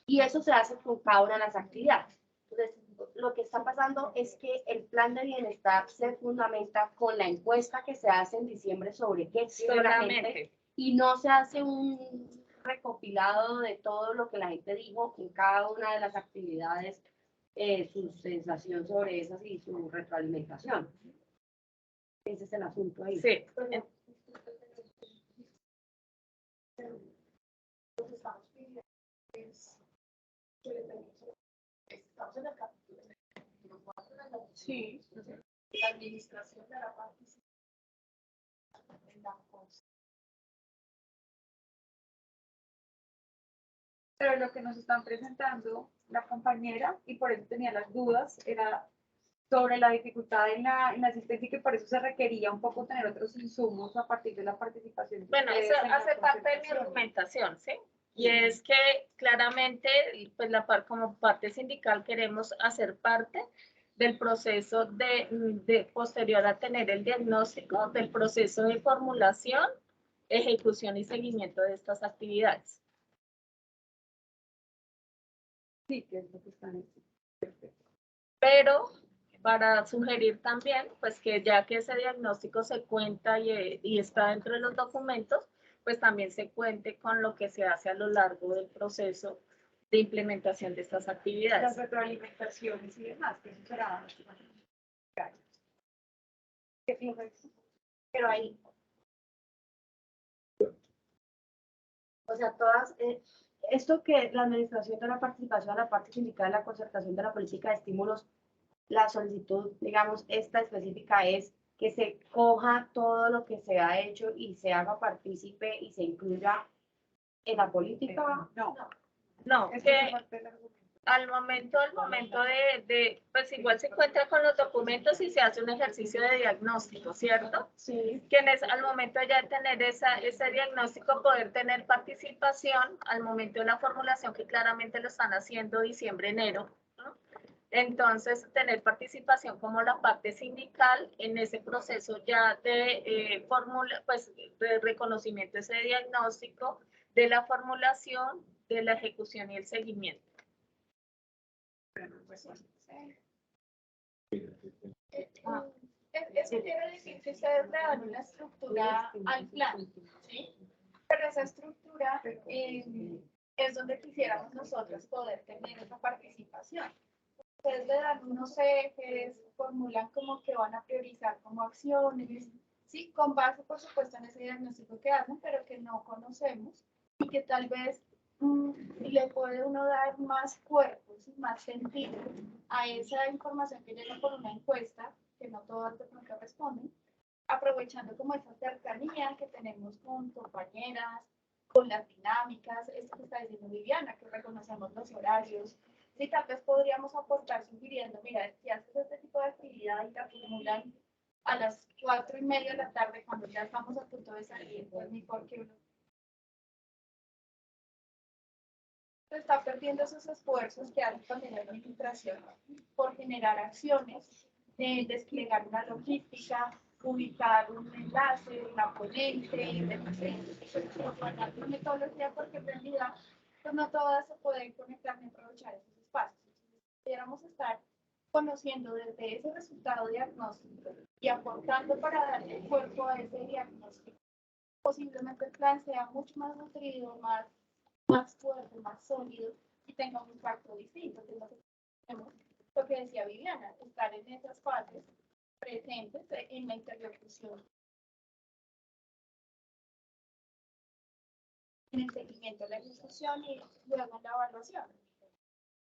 S14: Y eso se hace con cada una de las actividades. Entonces, lo que está pasando es que el plan de bienestar se fundamenta con la encuesta que se hace en diciembre sobre qué quiere la gente y no se hace un recopilado de todo lo que la gente dijo en cada una de las actividades, su sensación sobre esas y su retroalimentación. Ese es el asunto ahí.
S1: Sí.
S2: Estamos en el capítulo 4 de la la administración de la participación en la
S9: Pero lo que nos están presentando la compañera, y por eso tenía las dudas, era sobre la dificultad en la asistencia y que por eso se requería un poco tener otros insumos a partir de la participación. de
S1: Bueno,
S9: ustedes
S1: eso
S9: en la
S1: hace parte de mi
S9: concertación.
S1: argumentación, ¿sí? Y es que claramente, pues como parte sindical queremos hacer parte del proceso de posterior a tener el diagnóstico, del proceso de formulación, ejecución y seguimiento de estas actividades.
S9: Sí, que es lo que están diciendo.
S1: Pero para sugerir también, pues que ya que ese diagnóstico se cuenta y está dentro de los documentos, pues también se cuente con lo que se hace a lo largo del proceso de implementación de estas actividades.
S9: Las retroalimentaciones y demás, que eso será. ¿Qué piensas?
S14: Pero ahí, o sea, todas, esto que la administración de la participación, la parte sindical, la concertación de la política de estímulos, la solicitud, digamos, esta específica es que se coja todo lo que se ha hecho y se haga partícipe y se incluya en la política.
S1: No,
S9: Es
S1: que
S9: parte del argumento.
S1: al momento pues igual se encuentra con los documentos y se hace un ejercicio de diagnóstico, ¿cierto?
S9: Sí.
S1: Quienes al momento ya de tener ese diagnóstico, poder tener participación al momento de la formulación, que claramente lo están haciendo diciembre, enero, ¿no? Entonces, tener participación como la parte sindical en ese proceso ya de pues, de reconocimiento de ese diagnóstico, de la formulación, de la ejecución y el seguimiento.
S3: Eso quiere decir que ustedes le dan una estructura al plan, ¿sí? Pero esa estructura es donde quisiéramos nosotros poder tener esa participación. Ustedes le dan unos ejes, formulan como que van a priorizar como acciones, sí, con base, por supuesto, en ese diagnóstico que hacen, pero que no conocemos y que tal vez le puede uno dar más cuerpos y más sentido a esa información que llega por una encuesta, que no todas de pronto responden, aprovechando como esa cercanía que tenemos con compañeras, con las dinámicas, esto que está diciendo Viviana, que reconocemos los horarios. Sí, tal vez podríamos aportar sugiriendo, mira, si haces este tipo de actividad y la formulan a las 4:30 de la tarde, cuando ya estamos a punto de salir, pues mejor que uno está perdiendo esos esfuerzos que hace también la administración por generar acciones, desplegar una logística, ubicar un enlace, una ponente, una metodología, porque en realidad pues no todas se pueden conectar ni aprovechar esos espacios. Pudiéramos estar conociendo desde ese resultado diagnóstico y aportando para darle cuerpo a ese diagnóstico. Posiblemente el plan sea mucho más nutrido, más fuerte, más sólido y tenga un impacto distinto. Lo que decía Viviana, estar en esas fases presentes en la interlocución, en el seguimiento de la ejecución y luego en la evaluación.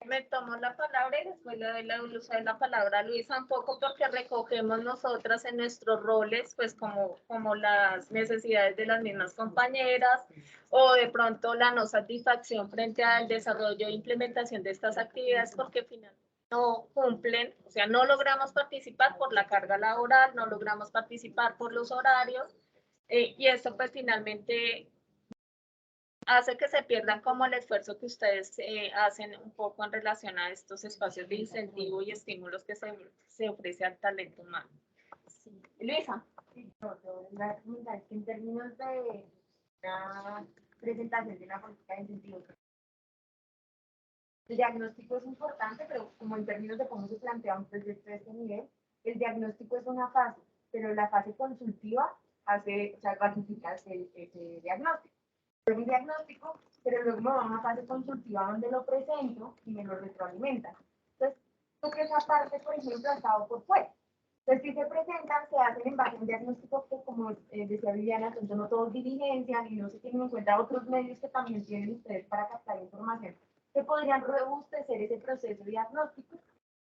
S1: Me tomo la palabra y después le doy la uso de la palabra a Luisa un poco, porque recogemos nosotras en nuestros roles, pues como las necesidades de las mismas compañeras o de pronto la no satisfacción frente al desarrollo e implementación de estas actividades, porque finalmente no cumplen, o sea, no logramos participar por la carga laboral, no logramos participar por los horarios, y esto pues finalmente hace que se pierdan como el esfuerzo que ustedes hacen un poco en relación a estos espacios de incentivo y estímulos que se ofrece al talento humano. Sí. Luisa.
S7: Sí, la pregunta es que en términos de una presentación de una política de incentivos, el diagnóstico es importante, pero como en términos de cómo se plantea un proyecto de este nivel, el diagnóstico es una fase, pero la fase consultiva ratifica ese diagnóstico. Un diagnóstico, pero luego me va a una fase consultiva donde lo presento y me lo retroalimentan. Entonces, porque esa parte, por ejemplo, ha estado por fuera. Entonces, si se presentan, se hacen en base a un diagnóstico que, como decía Viviana, entonces no todos diligencian y no se tienen en cuenta otros medios que también tienen ustedes para captar información, que podrían robustecer ese proceso diagnóstico,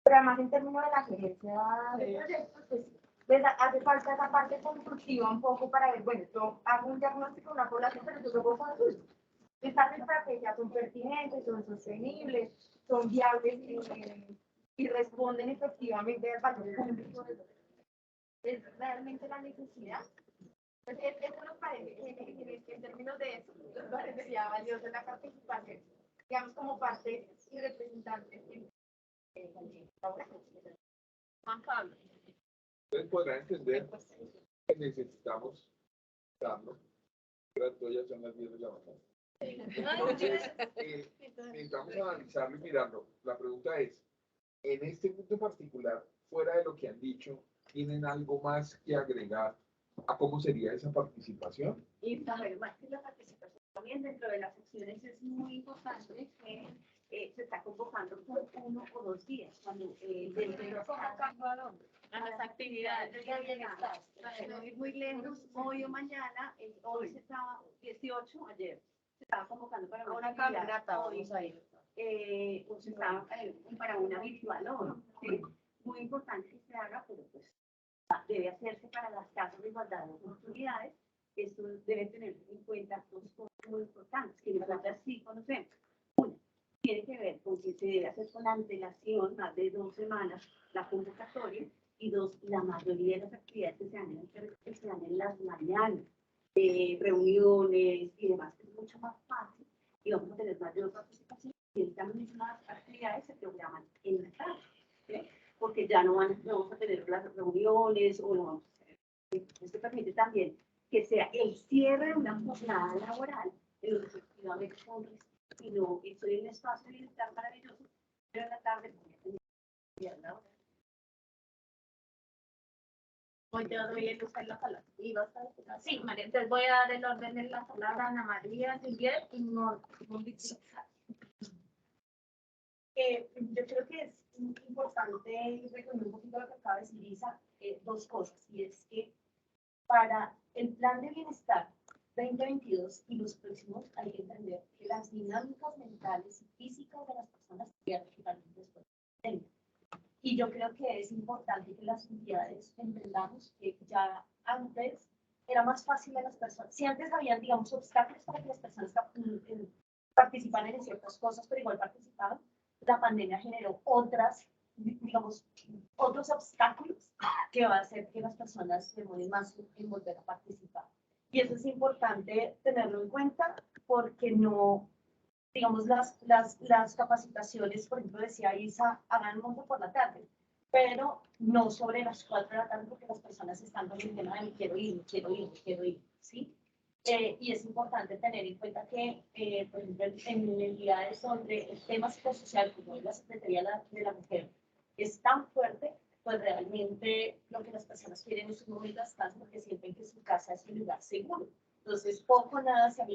S7: pero además en términos de la gerencia de proyectos, pues hace falta esa parte constructiva un poco para ver, bueno, yo hago un diagnóstico de una población, pero yo luego consulto.
S14: Estas estrategias son pertinentes, son sostenibles, son viables y responden efectivamente al valor público. Es realmente la necesidad. Pues eso nos parece que en términos de eso, nos parecería valioso la participación, digamos, como parte y representante.
S11: Juan Pablo.
S10: Ustedes podrán entender que necesitamos darlo, pero ya son las 10 de la mañana. Entonces, necesitamos analizarlo y mirarlo. La pregunta es, en este punto particular, fuera de lo que han dicho, ¿tienen algo más que agregar a cómo sería esa participación?
S12: Y saber más que la participación también dentro de las secciones es muy importante que se está convocando por 1 o 2 días. Cuando
S11: A las actividades de bienestar.
S12: para no ir muy lejos, hoy o mañana, hoy se estaba 18, ayer se estaba convocando para
S7: Una
S12: actividad,
S7: caminata,
S12: hoy,
S7: vamos a ir.
S12: o se estaba para una virtual hoy, ¿sí? Muy importante que se haga, pero pues debe hacerse para las casas de igualdad de oportunidades. Esto debe tener en cuenta 2 cosas muy importantes que nosotros sí conocemos. Una, tiene que ver con que se debe hacer con antelación, más de 2 semanas, la convocatoria. Y 2, la mayoría de las actividades que se dan en las mañanas, reuniones y demás, es mucho más fácil y vamos a tener mayor participación. Y estas mismas actividades se programan en la tarde, ¿sí? Porque ya no vamos a tener las reuniones o no vamos a hacer. Esto permite también que sea el cierre de una jornada laboral en lo que efectivamente son, y no estoy en un espacio de bienestar maravilloso, pero en la tarde voy a tener actividad laboral.
S11: Hoy te doy el uso en la palabra. Sí, María, entonces voy a dar el orden en la palabra a Ana María, Juliet y Mónica.
S2: Yo creo que es importante reconocer un poquito lo que acaba de decir Isa, 2 cosas, y es que para el plan de bienestar 2022 y los próximos hay que entender que las dinámicas mentales y físicas de las personas cambian totalmente después de la pandemia. Y yo creo que es importante que las entidades entendamos que ya antes era más fácil a las personas, si antes habían, digamos, obstáculos para que las personas participaran en ciertas cosas, pero igual participaban, la pandemia generó otras, digamos, otros obstáculos que va a hacer que las personas se demoren más en volver a participar. Y eso es importante tenerlo en cuenta porque no, digamos, las capacitaciones, por ejemplo, decía Isa, hagan un monto por la tarde, pero no sobre las 4 de la tarde porque las personas están con el tema de quiero ir, ¿sí? Y es importante tener en cuenta que, por ejemplo, en unidades donde el tema psicosocial, como es la Secretaría de la Mujer, es tan fuerte, pues realmente lo que las personas quieren es un momento de descanso porque sienten que su casa es un lugar seguro. Entonces, poco nada, si a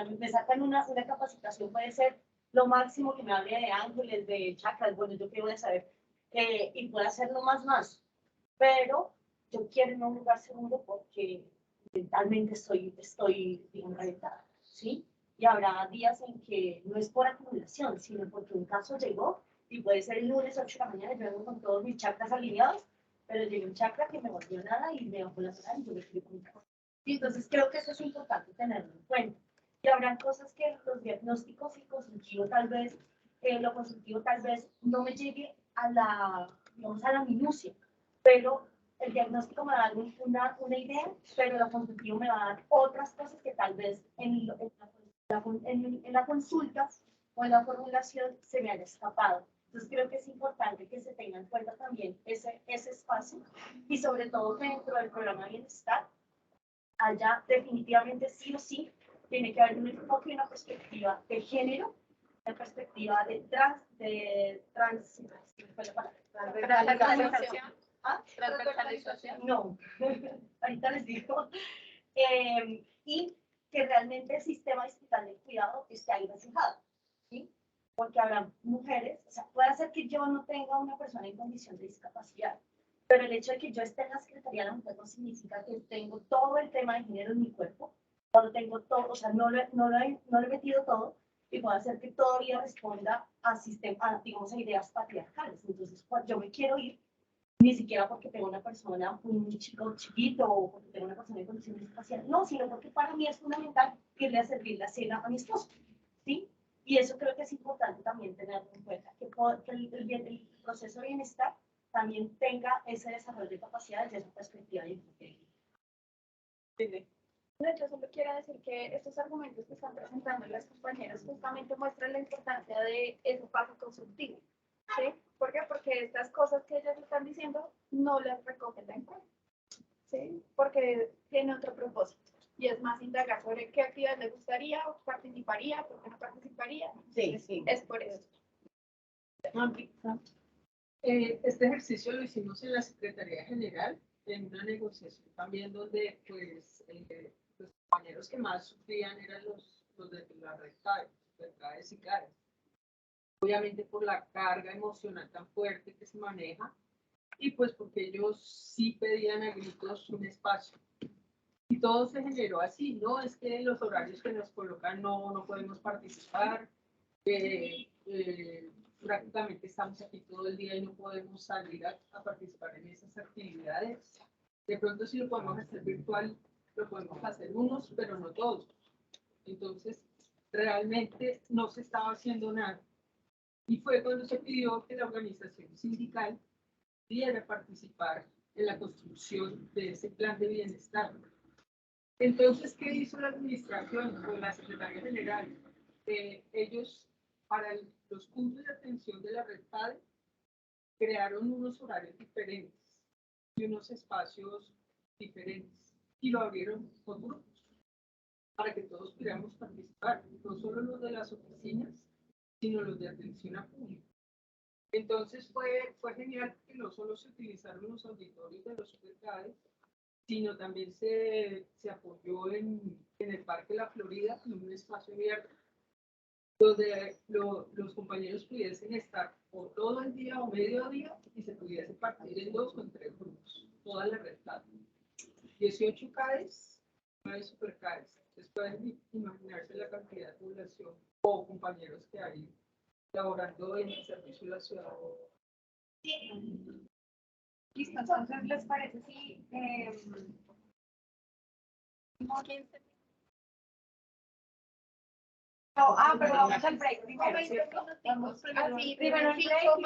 S2: mí me sacan una capacitación, puede ser lo máximo que me hable de ángeles, de chakras, bueno, yo quiero saber, y puedo hacerlo más. Pero yo quiero ir a un lugar seguro porque mentalmente estoy bien reventada, ¿sí? Y habrá días en que no es por acumulación, sino porque un caso llegó, y puede ser el lunes 8 de la mañana, yo vengo con todos mis chakras alineados, pero llegó un chakra que me volvió nada y me bajó la zona y yo me fui con casa. Y entonces creo que eso es importante tenerlo en cuenta. Y habrán cosas que los diagnósticos y consultivo tal vez, lo consultivo tal vez no me llegue a la minucia, pero el diagnóstico me va a dar una idea, pero el consultivo me va a dar otras cosas que tal vez en la consulta o en la formulación se me haya escapado. Entonces creo que es importante que se tenga en cuenta también ese espacio y sobre todo que dentro del programa de bienestar haya definitivamente sí o sí tiene que haber un enfoque y una perspectiva de género, una perspectiva de transversalización.
S11: Transversalización.
S2: No, ahorita les digo. Y que realmente el sistema digital de cuidado esté ahí reflejado, ¿sí? Porque habrá mujeres, o sea, puede ser que yo no tenga una persona en condición de discapacidad, pero el hecho de que yo esté en la Secretaría de la Mujer no significa que tengo todo el tema de género en mi cuerpo, no lo tengo todo, o sea, no lo he metido todo, y puede hacer que todavía responda a digamos, a ideas patriarcales. Entonces, cuando yo me quiero ir,
S11: Ni siquiera porque tengo una persona, un chico chiquito o porque tengo una persona en condiciones espaciales, no, sino porque para mí es fundamental irle a servir la cena a mi esposo, ¿sí? Y eso creo que es importante también tenerlo en cuenta, que el proceso de bienestar también tenga ese desarrollo de capacidades y esa perspectiva de enfoque.
S3: Yo solo quiero decir que estos argumentos que están presentando las compañeras justamente muestran la importancia de ese paso constructivo. ¿Sí? ¿Por qué? Porque estas cosas que ellas están diciendo no las recogen en cuenta. ¿Sí? Porque tiene otro propósito. Y es más indagar sobre qué actividad le gustaría o participaría, por qué no participaría.
S14: Sí, sí.
S3: Es por eso.
S4: Este ejercicio lo hicimos en la Secretaría General, en una negociación también donde pues, los compañeros que más sufrían eran los de la red CAES y CAES. Obviamente por la carga emocional tan fuerte que se maneja y pues porque ellos sí pedían a gritos un espacio. Y todo se generó así, ¿no? Es que los horarios que nos colocan no podemos participar, prácticamente estamos aquí todo el día y no podemos salir a participar en esas actividades. De pronto si lo podemos hacer virtual, lo podemos hacer unos, pero no todos. Entonces, realmente no se estaba haciendo nada. Y fue cuando se pidió que la organización sindical pudiera participar en la construcción de ese plan de bienestar. Entonces, ¿qué hizo la administración o la Secretaría General? Ellos, para los puntos de atención de la red PADE, crearon unos horarios diferentes y unos espacios diferentes y lo abrieron por grupos para que todos pudiéramos participar, no solo los de las oficinas, sino los de atención a público. Entonces fue genial que no solo se utilizaron los auditorios de los supermercados, sino también se apoyó en el Parque La Florida, en un espacio abierto, donde los compañeros pudiesen estar o todo el día o medio día y se pudiese partir en 2 o en 3 grupos, toda la red. 18 CAES, 9 superCAES. Ustedes pueden imaginarse la cantidad de población o compañeros que hay laborando en el servicio de la ciudadanía.
S9: Listo, entonces, ¿les parece si pero vamos al break primero, ¿cierto?
S3: Así,
S9: Primero el break y luego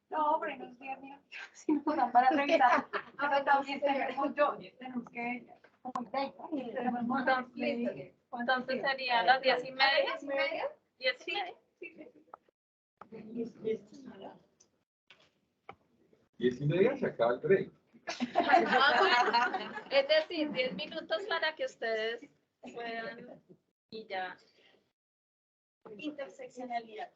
S9: no, pero unos 10 minutos, si nos dan para revisar. Pero también tenemos tenemos que como el break, ¿no? Tenemos un montón.
S1: Entonces sería a las 10:30. 10:30.
S10: 10:30 se acaba el break.
S1: Es decir, 10 minutos para que ustedes puedan y ya.
S11: Interseccionalidad.